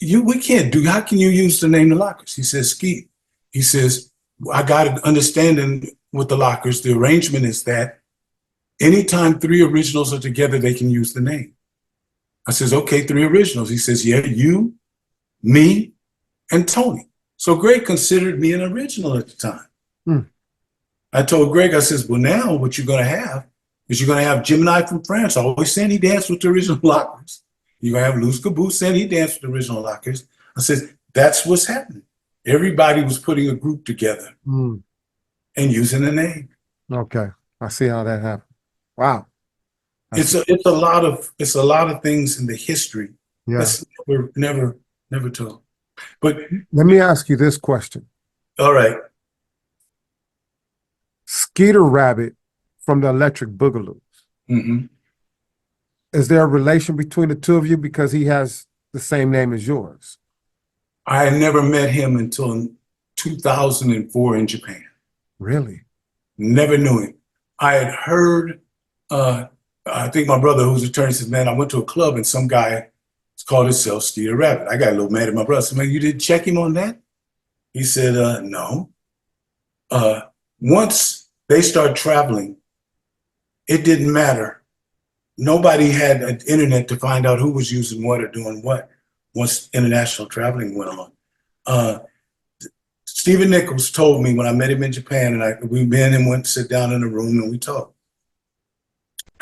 we can't do, how can you use the name The Lockers? He says, Skeet. He says, I got an understanding with the Lockers. The arrangement is that anytime 3 originals are together, they can use the name. I says, okay, 3 originals. He says, yeah, you, me, and Tony. So Greg considered me an original at the time. I told Greg, I says, well, now what you're going to have is you're going to have Gemini from France always saying he danced with the original Lockers. You're going to have Loose Caboose saying he danced with the original Lockers. I said, that's what's happening. Everybody was putting a group together and using the name. Okay. I see how that happened. Wow. It's a lot of things in the history that's never told. But let me ask you this question. All right. Skeeter Rabbit from the Electric Boogaloos. Is there a relation between the two of you because he has the same name as yours? I had never met him until 2004 in Japan. Really? Never knew him. I had heard, I think my brother who's an attorney said, man, I went to a club and some guy called himself Skeeter Rabbit. I got a little mad at my brother. I said, man, you didn't check him on that? He said, no. Once they started traveling, it didn't matter. Nobody had an internet to find out who was using what or doing what once international traveling went on. Stephen Nichols told me when I met him in Japan, and we met him, went to sit down in a room and we talked.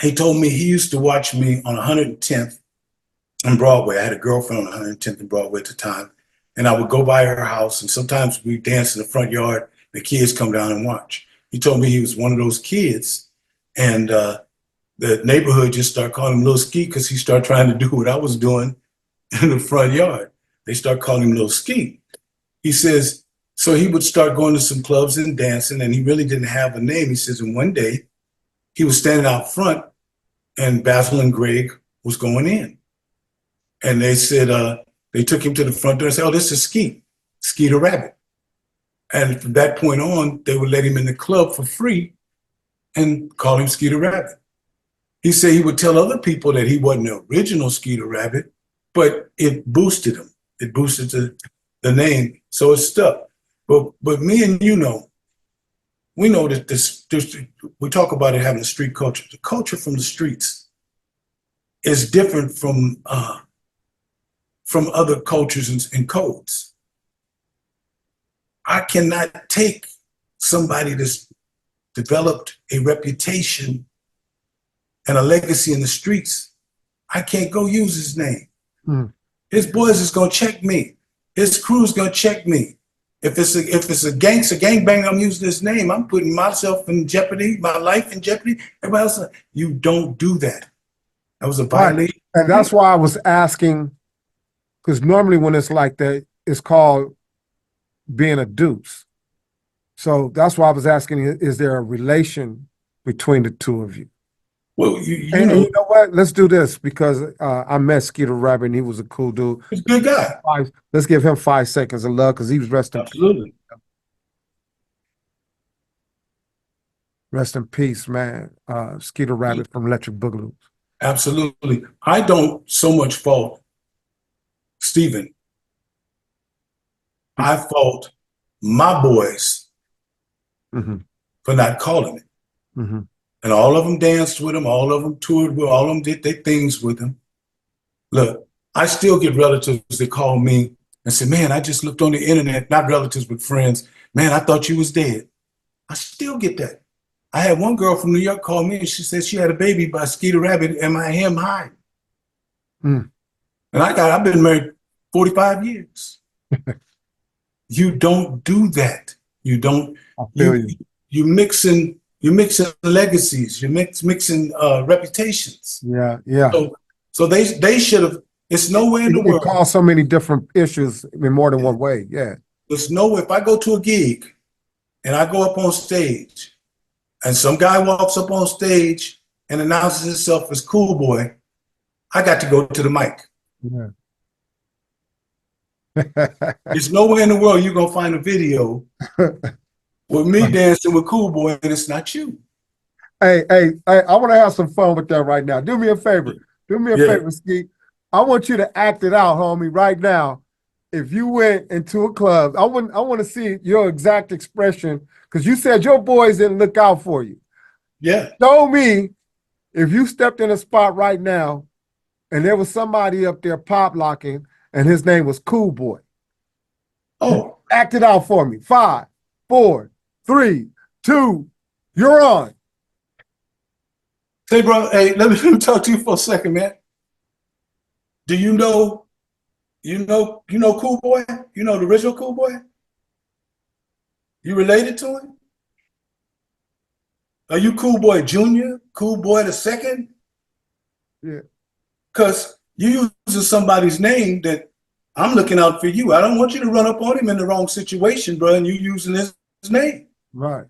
He told me he used to watch me on 110th on Broadway. I had a girlfriend on 110th and Broadway at the time, and I would go by her house, and sometimes we dance in the front yard. The kids come down and watch. He told me he was one of those kids, and the neighborhood just started calling him Little Skeet because he started trying to do what I was doing in the front yard. They start calling him Little Skeet. He says, so he would start going to some clubs and dancing, and he really didn't have a name. He says, and one day he was standing out front, and Basil and Greg was going in. And they said, they took him to the front door and said, oh, this is Skeet, Skeeter Rabbit. And from that point on, they would let him in the club for free and call him Skeeter Rabbit. He said he would tell other people that he wasn't the original Skeeter Rabbit, but it boosted him. It boosted the name, so it stuck. But me and we know that we talk about it having a street culture. The culture from the streets is different from from other cultures and codes. I cannot take somebody that's developed a reputation and a legacy in the streets. I can't go use his name. His boys is gonna check me. His crew's gonna check me. If it's a gangbang, I'm using his name. I'm putting myself in jeopardy, my life in jeopardy. Everybody else, you don't do that. That was a violation. Right. And that's why I was asking, because normally when it's like that, it's called being a deuce. So that's why I was asking, is there a relation between the two of you? Well, you and know, you know what? Let's do this, because I met Skeeter Rabbit and he was a cool dude. he's a good guy. Let's give him 5 seconds of love, because he was rest in peace. Absolutely. Rest in peace, man. Skeeter Rabbit from Electric Boogaloo. Absolutely. I don't so much fault Stephen. I fault my boys for not calling it. And all of them danced with him, all of them toured with, all of them did their things with him. Look, I still get relatives that call me and say, man, I just looked on the internet, not relatives, but friends. Man, I thought you was dead. I still get that. I had one girl from New York call me and she said she had a baby by Skeeter Rabbit, M.I.M. High. And I've been married 45 years. You don't do that. You don't, you mixing legacies, you're mixing reputations. Yeah. So they should have, it's nowhere in the world. It caused so many different issues in more than one way, yeah. There's nowhere, if I go to a gig and I go up on stage and some guy walks up on stage and announces himself as Cool Boy, I got to go to the mic. Yeah. There's nowhere in the world you're gonna find a video with me dancing with Cool Boy and it's not you. Hey, I want to have some fun with that right now. Do me a favor. Do me a favor, Skeet. I want you to act it out, homie, right now. If you went into a club, I want to see your exact expression, because you said your boys didn't look out for you. Yeah. Show me if you stepped in a spot right now and there was somebody up there pop locking and his name was Cool Boy. Oh. Act it out for me. 5, 4, 3, 2, you're on. Say, bro, hey, let me talk to you for a second, man. Do you know Cool Boy? You know the original Cool Boy? You related to him? Are you Cool Boy Jr., Cool Boy the second? Yeah. Because you using somebody's name that I'm looking out for you. I don't want you to run up on him in the wrong situation, bro, and you using his name. Right.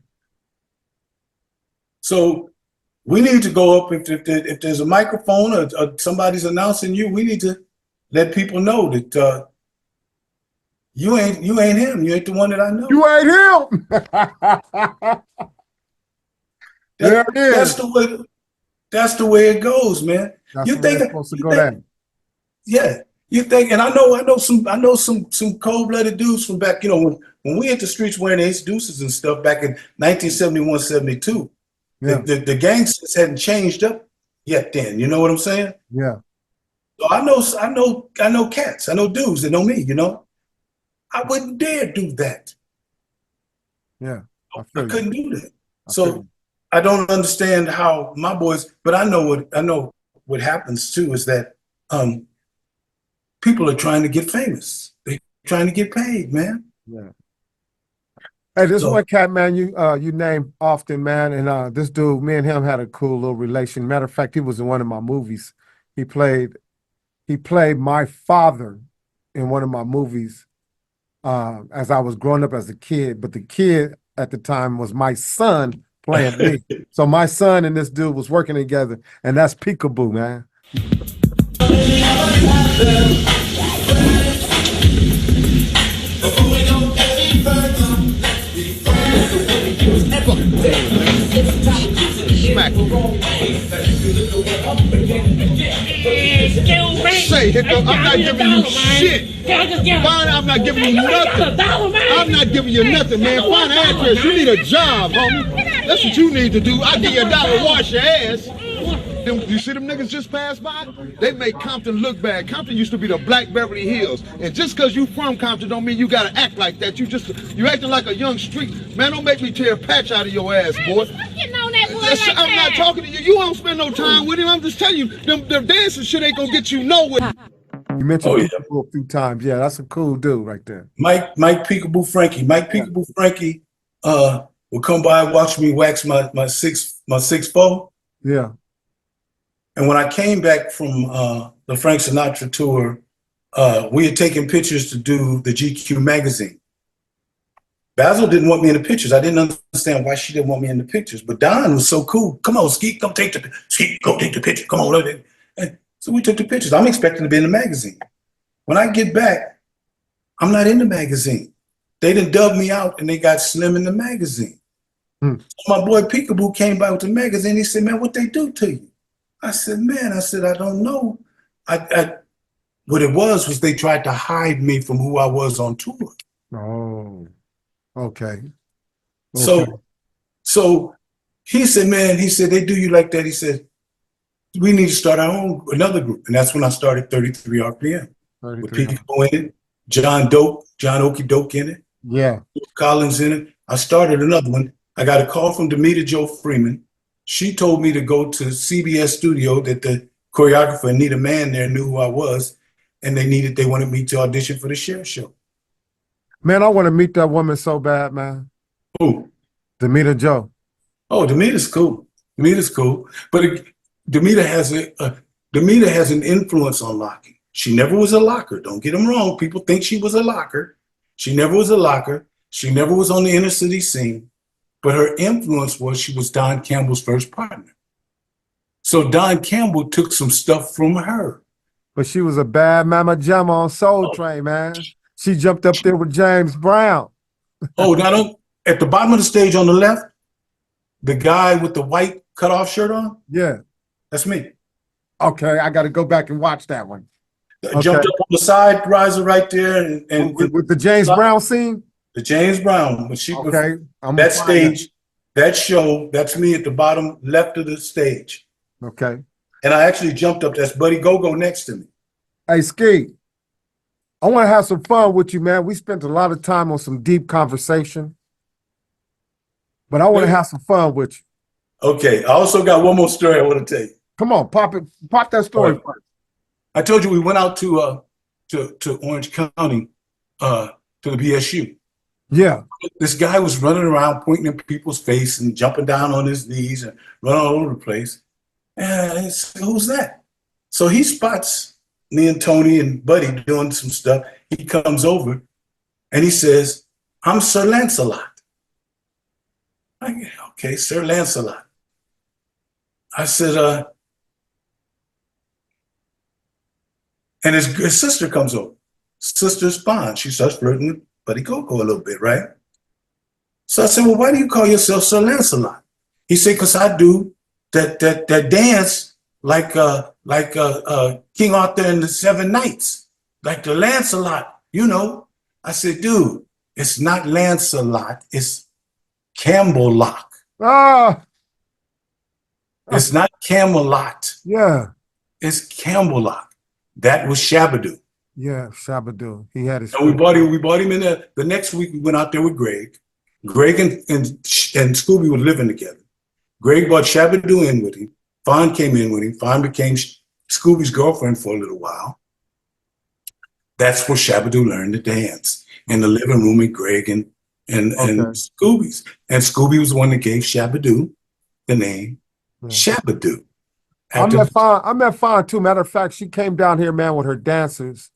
So we need to go up, if there's a microphone or somebody's announcing you, we need to let people know that you ain't him. You ain't the one that I know. You ain't him. There it is. That's the way it goes, man. That's the way it's supposed to go down. Yeah. You think, and I know some cold-blooded dudes from back, when we hit the streets wearing ace deuces and stuff back in 1971, 72. Yeah. The gangsters hadn't changed up yet then. You know what I'm saying? Yeah. So I know cats. I know dudes that know me, I wouldn't dare do that. Yeah. I couldn't do that. So I don't understand how my boys, but I know what happens too is that people are trying to get famous. They're trying to get paid, man. Yeah. Hey, this one cat, man, you name often, man, and this dude, me and him had a cool little relation. Matter of fact, he was in one of my movies. He played my father in one of my movies as I was growing up as a kid, but the kid at the time was my son playing me. So my son and this dude was working together, and that's Peekaboo, man. Say, Hiccup, I'm not giving you shit. Fine, I'm not giving you nothing. I'm not giving you nothing, man. Find an address. You need a job, homie. That's what you need to do. I give you $1, wash your ass. them, you see them niggas just pass by? They make Compton look bad. Compton used to be the Black Beverly Hills. And just because you from Compton don't mean you gotta act like that. You acting like a young street. Man, don't make me tear a patch out of your ass, boy. On that boy like I'm not talking to you. You don't spend no time with him. I'm just telling you, them dancing shit ain't gonna get you nowhere. You mentioned Peekaboo a few times. Yeah, that's a cool dude right there. Mike Peekaboo Frankie. Mike Peekaboo Frankie would come by and watch me wax my 6'4". Yeah. And when I came back from the Frank Sinatra tour, we had taken pictures to do the GQ magazine. Basil didn't want me in the pictures. I didn't understand why she didn't want me in the pictures. But Don was so cool. Come on, Skeet, go take the picture. Come on, look at it. And so we took the pictures. I'm expecting to be in the magazine. When I get back, I'm not in the magazine. They done dubbed me out and they got Slim in the magazine. So my boy Peekaboo came by with the magazine. He said, man, what they do to you? I said, man, I don't know. What it was they tried to hide me from who I was on tour. Oh, okay. So he said, man, they do you like that. He said, we need to start another group. And that's when I started 33 RPM. With people in it, John Okie Doke in it. Yeah. Collins in it. I started another one. I got a call from Demita Jo Freeman. She told me to go to CBS studio that the choreographer Anita Mann there knew who I was, and they wanted me to audition for the Cher show. Man, I want to meet that woman so bad, man. Who? Demita Jo. Oh, Demita's cool. Demita's cool. But Demita has an influence on locking. She never was a locker. Don't get them wrong. People think she was a locker. She never was a locker. She never was on the inner city scene. But her influence was she was Don Campbell's first partner. So Don Campbell took some stuff from her. But she was a bad mama jamma on Soul Train, man. She jumped up there with James Brown. At the bottom of the stage on the left, the guy with the white cutoff shirt on? Yeah. That's me. Okay, I got to go back and watch that one. Okay. Jumped up on the side riser right there. And with the James Brown scene? The James Brown. When she that stage, that show, that's me at the bottom left of the stage. Okay. And I actually jumped up. That's Buddy Go-Go next to me. Hey, Ski, I want to have some fun with you, man. We spent a lot of time on some deep conversation, but I want to have some fun with you. Okay. I also got one more story I want to tell you. Come on, pop that story first. I told you we went out to Orange County, to the BSU. Yeah. This guy was running around pointing in people's face and jumping down on his knees and running all over the place. And I said, who's that? So he spots me and Tony and Buddy doing some stuff. He comes over and he says, I'm Sir Lancelot. Okay, Sir Lancelot. I said, and his sister comes over. Sister Spawn. She starts flirting with Buddy Go-Go a little bit, right? So I said, well, why do you call yourself Sir Lancelot? He said, because I do that dance like King Arthur and the Seven Knights, like the Lancelot, you know. I said, dude, it's not Lancelot, it's Campbell-Lock. It's not Camelot. Yeah. It's Campbell-Lock. That was Shabba-Doo. Yeah, Shabba-Doo. He had his. And we bought him in there. The next week we went out there with Greg. Greg and Scooby were living together. Greg brought Shabba-Doo in with him. Fawn came in with him. Fawn became Scooby's girlfriend for a little while. That's where Shabba-Doo learned to dance in the living room with Greg and Scooby's. And Scooby was the one that gave Shabba-Doo the name Shabba-Doo. I met Fawn too. Matter of fact, she came down here, man, with her dancers.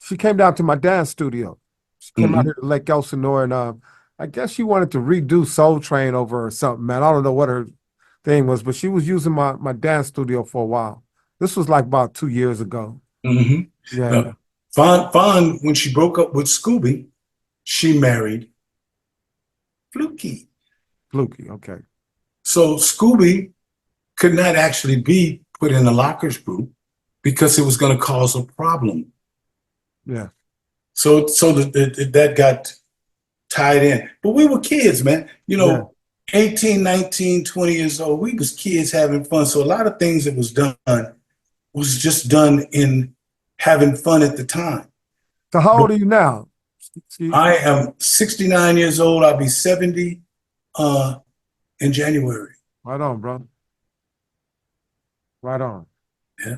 She came down to my dance studio. She came out here to Lake Elsinore, and I guess she wanted to redo Soul Train over or something, man. I don't know what her thing was, but she was using my dance studio for a while. This was like about 2 years ago. Yeah. Fawn, when she broke up with Scooby, she married Fluky. Fluky, okay. So Scooby could not actually be put in the Lockers group because it was going to cause a problem. Yeah. So that got tied in. But we were kids, man. You know, 18, 19, 20 years old. We was kids having fun. So a lot of things that was done was just done in having fun at the time. So how old But are you now? I am 69 years old. I'll be 70 in January. Right on, bro. Right on. Yeah.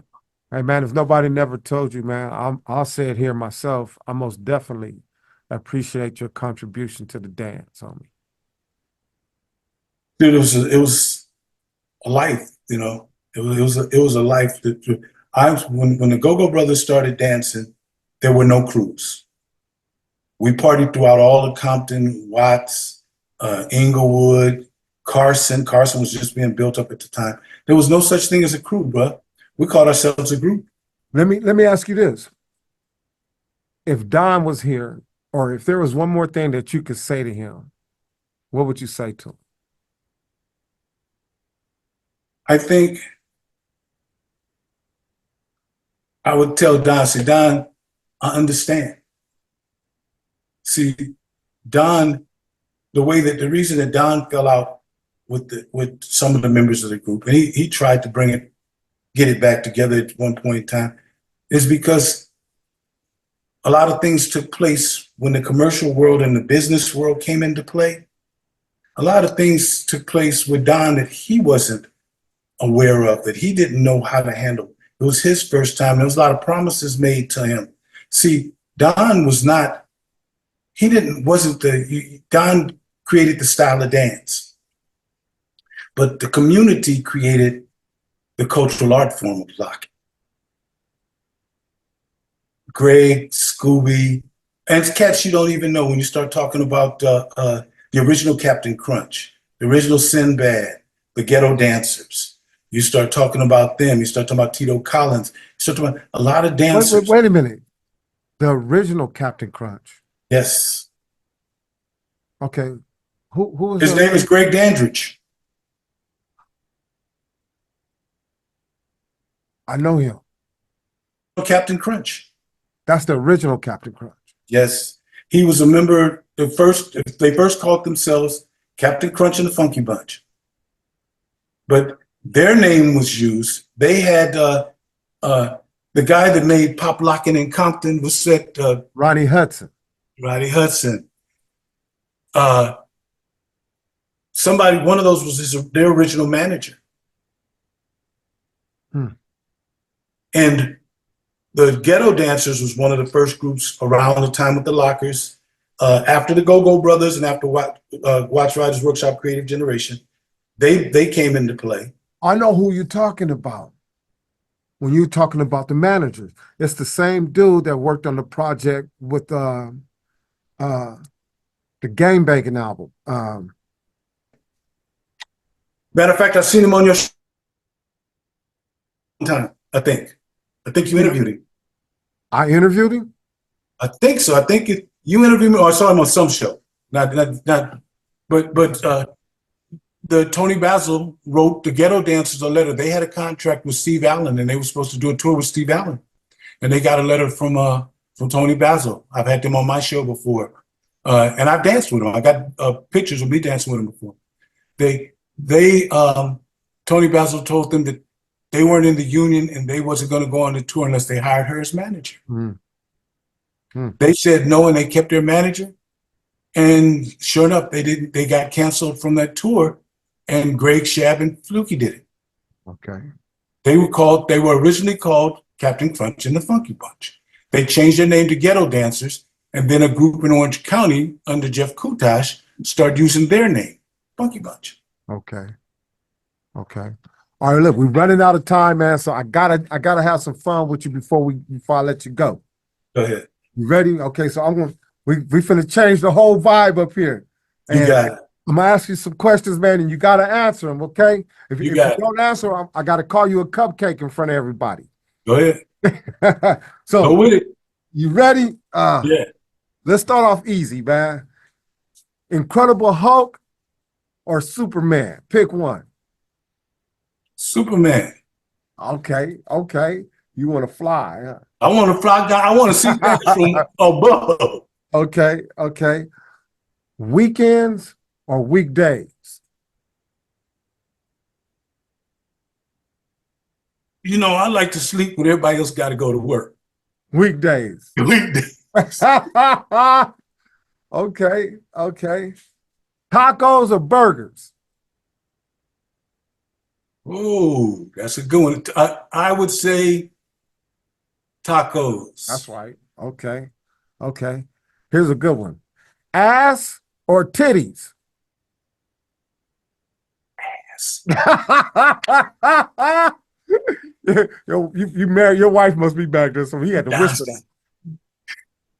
Hey, man, if nobody never told you, man, I'll say it here myself. I most definitely appreciate your contribution to the dance, homie. Dude, it was a life, you know. It was a life that when the Go-Go Brothers started dancing, there were no crews. We partied throughout all of Compton, Watts, Inglewood, Carson. Carson was just being built up at the time. There was no such thing as a crew, bro. We called ourselves a group. Let me ask you this. If Don was here, or if there was one more thing that you could say to him, what would you say to him? I think I would tell Don, see, Don, I understand. See, Don, the reason that Don fell out with some of the members of the group, and he tried to get it back together at one point in time, is because a lot of things took place when the commercial world and the business world came into play. A lot of things took place with Don that he wasn't aware of, that he didn't know how to handle. It was his first time. There was a lot of promises made to him. See, Don Don created the style of dance, but the community created the cultural art form of locking. Greg, Scooby, and it's cats you don't even know when you start talking about the original Captain Crunch, the original Sinbad, the Ghetto Dancers. You start talking about them. You start talking about Tito Collins. You start talking about a lot of dancers. Wait a minute. The original Captain Crunch. Yes. Okay. Who was his name is Greg Dandridge. I know him. Captain Crunch. That's the original Captain Crunch. Yes. He was a member, they first called themselves Captain Crunch and the Funky Bunch. But their name was used. They had the guy that made Pop Lockin' in Compton was set Ronnie Hudson. Ronnie Hudson. One of those was their original manager. And the Ghetto Dancers was one of the first groups around the time with the Lockers. After the Go-Go Brothers and after Watch Riders Workshop Creative Generation, they came into play. I know who you're talking about. When you're talking about the managers, it's the same dude that worked on the project with the Game Banging album. Matter of fact, I've seen him on your show time. I think you interviewed him. I interviewed him? I think so. I think you interviewed me, or I saw him on some show. But the Tony Basil wrote the Ghetto Dancers a letter. They had a contract with Steve Allen, and they were supposed to do a tour with Steve Allen. And they got a letter from Tony Basil. I've had them on my show before, and I've danced with them. I got pictures of me dancing with them before. Tony Basil told them that they weren't in the union and they wasn't going to go on the tour unless they hired her as manager. They said no, and they kept their manager. And sure enough, they didn't. They got canceled from that tour, and Greg, Shab, and Fluky did it. Okay. They were originally called Captain Crunch and the Funky Bunch. They changed their name to Ghetto Dancers, and then a group in Orange County under Jeff Kutash started using their name, Funky Bunch. Okay. All right, look, we're running out of time, man. So I gotta have some fun with you before I let you go. Go ahead. You ready? Okay, so we finna change the whole vibe up here. You got it. I'm gonna ask you some questions, man, and you gotta answer them, okay? If you don't answer, I gotta call you a cupcake in front of everybody. Go ahead. So go with it. You ready? Yeah. Let's start off easy, man. Incredible Hulk or Superman? Pick one. Superman. Okay. You want to fly, huh? I want to fly down. I want to see that from above. Okay. Weekends or weekdays? You know, I like to sleep when everybody else got to go to work. Weekdays. Weekdays. Okay. Tacos or burgers? Oh, that's a good one. I would say tacos. That's right. Okay. Here's a good one. Ass or titties? Ass. You married, your wife must be back there, so he had to whisper Yes. that.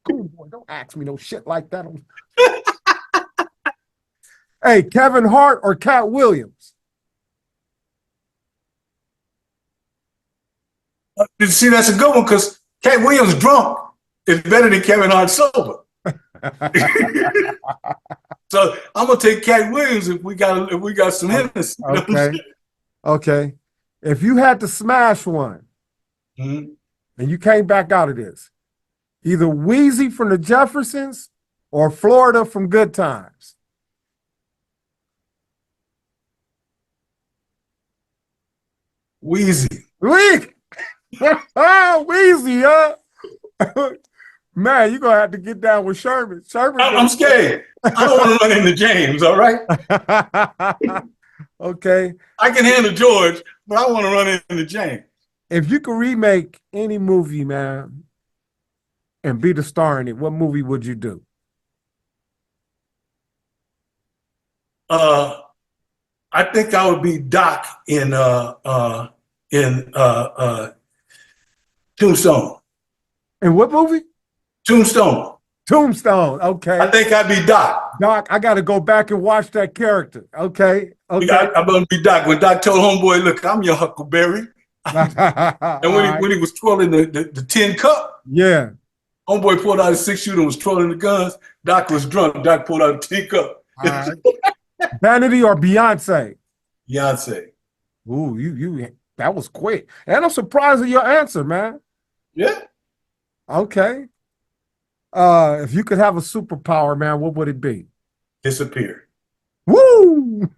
Cool boy, don't ask me no shit like that. Hey, Kevin Hart or Cat Williams? See, that's a good one because Cat Williams drunk is better than Kevin Hart sober. So I'm gonna take Cat Williams if we got some Hennessy. Okay. If you had to smash one, Mm-hmm. and you came back out of this, either Wheezy from the Jeffersons or Florida from Good Times. Wheezy. Wheezy, huh? Man, you're gonna have to get down with Sherman. I'm scared. I don't want to run into James, all right? Okay. I can handle George, but I want to run into James. If you could remake any movie, man, and be the star in it, what movie would you do? I think I would be Doc in Tombstone. In what movie? Tombstone. Okay. I think I'd be Doc. Doc, I got to go back and watch that character. Okay. I'm gonna be Doc. When Doc told homeboy, "Look, I'm your Huckleberry," and when he was twirling the tin cup, yeah, homeboy pulled out a 6-shooter and was twirling the guns. Doc was drunk. Doc pulled out a tin cup. All right. Vanity or Beyonce? Beyonce. Ooh, you that was quick. And I'm surprised at your answer, man. Yeah. Okay. If you could have a superpower, man, what would it be? Disappear. Woo!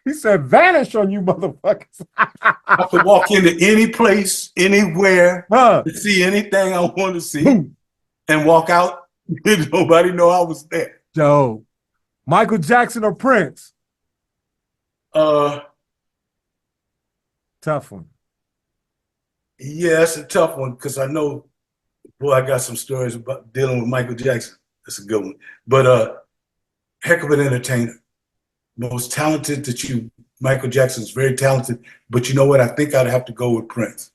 He said vanish on you motherfuckers. I could walk into any place, anywhere, to see anything I want to see, and walk out. And nobody know I was there. Joe, Michael Jackson or Prince? Tough one. Yeah, that's a tough one because I know, boy, I got some stories about dealing with Michael Jackson. That's a good one. But heck of an entertainer. Most talented Michael Jackson's very talented. But you know what? I think I'd have to go with Prince.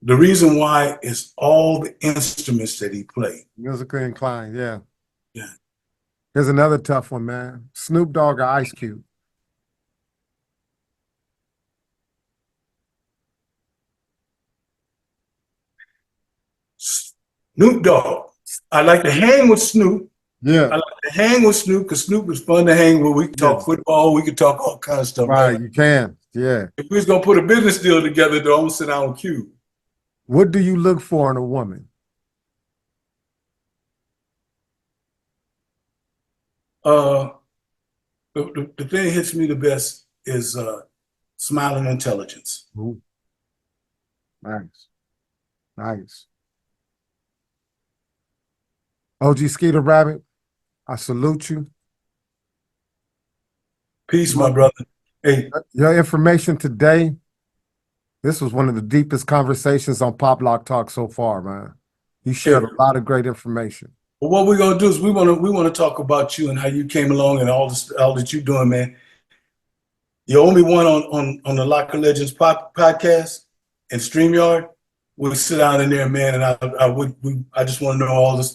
The reason why is all the instruments that he played. Musically inclined, yeah. Yeah. Here's another tough one, man. Snoop Dogg or Ice Cube? Snoop Dogg. I like to hang with Snoop. Yeah. I like to hang with Snoop because Snoop is fun to hang with. We can talk football. We can talk all kinds of stuff. Right, you can. Yeah. If we was going to put a business deal together, though, I'm going to sit down with Cube. What do you look for in a woman? The thing that hits me the best is smiling intelligence. Ooh. Nice. OG Skeeter Rabbit, I salute you. Peace, my brother. Hey, your information today, this was one of the deepest conversations on Pop Lock Talk so far, man. You shared a lot of great information. Well, what we're gonna do is we want to talk about you and how you came along and all that you're doing, man. You're only one on the Locker Legends podcast and StreamYard. We'll sit down in there, man, and I just want to know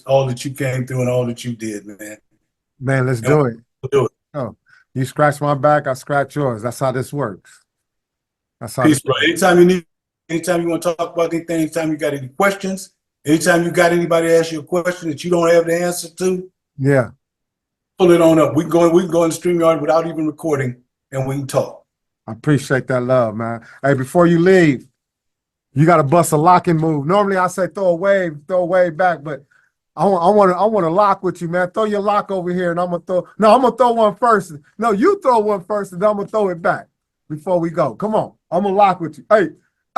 all that you came through and all that you did, man. Man, let's do it. We'll do it. Oh, you scratch my back, I scratch yours. That's how this works. That's how. Peace, bro. Anytime you want to talk about anything, anytime you got any questions, anytime you got anybody ask you a question that you don't have the answer to, yeah, pull it on up. We can go in the StreamYard without even recording, and we can talk. I appreciate that love, man. Hey, before you leave, you got to bust a locking move. Normally, I say throw a wave back, but I want to lock with you, man. Throw your lock over here, and I'm gonna throw one first. No, you throw one first, and I'm gonna throw it back before we go. Come on, I'm gonna lock with you. Hey,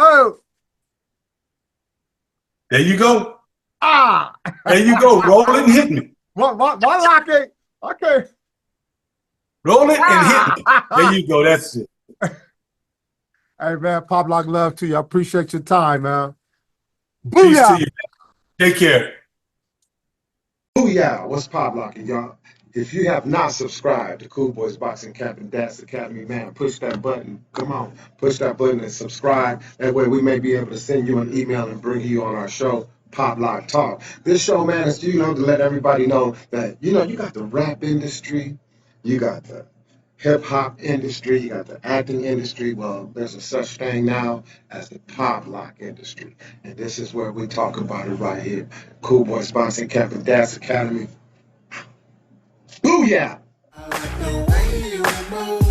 Oh. There you go. Ah. There you go. Roll it and hit me. What locking? Okay. Roll it and hit me. There you go. That's it. Hey, man, Pop Lock, love to you. I appreciate your time, man. Peace Booyah. to you. Take care. Booyah! What's pop locking, y'all? If you have not subscribed to Cool Boys Boxing Camp and Dance Academy, man, push that button. Come on, push that button and subscribe. That way we may be able to send you an email and bring you on our show, Pop Lock Talk. This show, man, is, to let everybody know that, you got the rap industry, you got the hip hop industry, you got the acting industry. Well, there's a such thing now as the pop lock industry. And this is where we talk about it right here. Cool Boys Boxing Camp and Dance Academy. Booyah! I like the way you move.